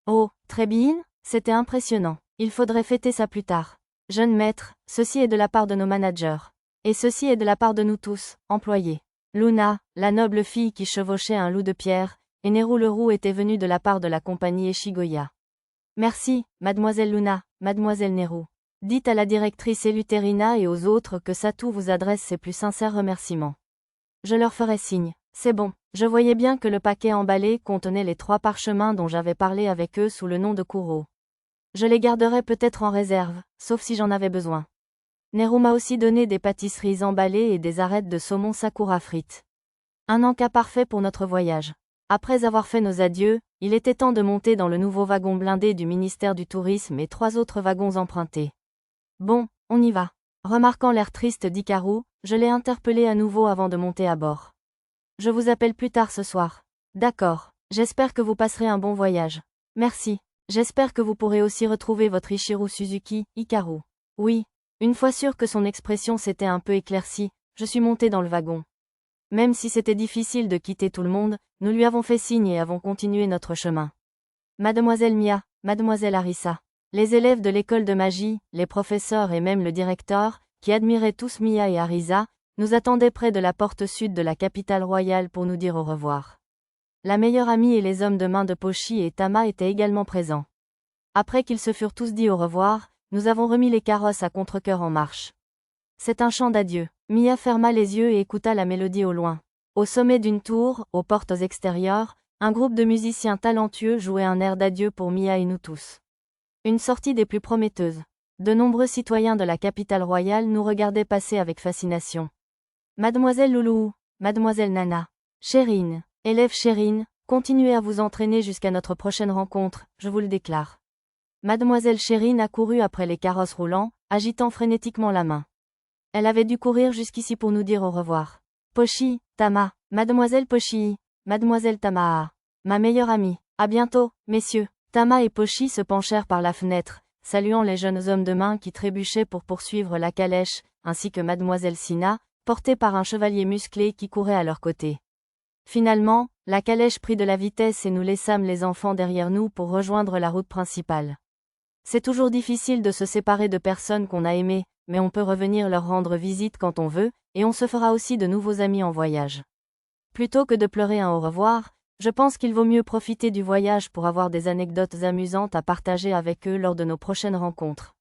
Oh, très bien, c'était impressionnant. Il faudrait fêter ça plus tard. Jeune maître, ceci est de la part de nos managers. Et ceci est de la part de nous tous, employés. Luna, la noble fille qui chevauchait un loup de pierre, et Neru le roux était venue de la part de la compagnie Eshigoya. Merci, mademoiselle Luna, mademoiselle Neru. Dites à la directrice Eleuthérina et aux autres que Satou vous adresse ses plus sincères remerciements. Je leur ferai signe. C'est bon, je voyais bien que le paquet emballé contenait les 3 parchemins dont j'avais parlé avec eux sous le nom de Kuro. Je les garderai peut-être en réserve, sauf si j'en avais besoin. Neru m'a aussi donné des pâtisseries emballées et des arêtes de saumon sakura frites. Un encas parfait pour notre voyage. Après avoir fait nos adieux, il était temps de monter dans le nouveau wagon blindé du ministère du Tourisme et 3 autres wagons empruntés. Bon, on y va. Remarquant l'air triste d'Hikaru, je l'ai interpellé à nouveau avant de monter à bord. Je vous appelle plus tard ce soir. D'accord, j'espère que vous passerez un bon voyage. Merci. J'espère que vous pourrez aussi retrouver votre Ichiro Suzuki, Hikaru. Oui. Une fois sûr que son expression s'était un peu éclaircie, je suis monté dans le wagon. Même si c'était difficile de quitter tout le monde, nous lui avons fait signe et avons continué notre chemin. Mademoiselle Mia, mademoiselle Arisa. Les élèves de l'école de magie, les professeurs et même le directeur, qui admiraient tous Mia et Arisa, nous attendaient près de la porte sud de la capitale royale pour nous dire au revoir. La meilleure amie et les hommes de main de Pochi et Tama étaient également présents. Après qu'ils se furent tous dit au revoir, nous avons remis les carrosses à contre-cœur en marche. C'est un chant d'adieu. Mia ferma les yeux et écouta la mélodie au loin. Au sommet d'une tour, aux portes extérieures, un groupe de musiciens talentueux jouait un air d'adieu pour Mia et nous tous. Une sortie des plus prometteuses. De nombreux citoyens de la capitale royale nous regardaient passer avec fascination. Mademoiselle Loulou, mademoiselle Nana, Chérine, élève Chérine, continuez à vous entraîner jusqu'à notre prochaine rencontre, je vous le déclare. Mademoiselle Chérine a couru après les carrosses roulants, agitant frénétiquement la main. Elle avait dû courir jusqu'ici pour nous dire au revoir. Pochi, Tama, mademoiselle Pochi, mademoiselle Tama, ma meilleure amie. À bientôt, messieurs. Tama et Pochi se penchèrent par la fenêtre, saluant les jeunes hommes de main qui trébuchaient pour poursuivre la calèche, ainsi que mademoiselle Sina, portée par un chevalier musclé qui courait à leur côté. Finalement, la calèche prit de la vitesse et nous laissâmes les enfants derrière nous pour rejoindre la route principale. C'est toujours difficile de se séparer de personnes qu'on a aimées, mais on peut revenir leur rendre visite quand on veut, et on se fera aussi de nouveaux amis en voyage. Plutôt que de pleurer un au revoir, je pense qu'il vaut mieux profiter du voyage pour avoir des anecdotes amusantes à partager avec eux lors de nos prochaines rencontres.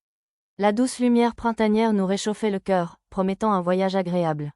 La douce lumière printanière nous réchauffait le cœur, promettant un voyage agréable.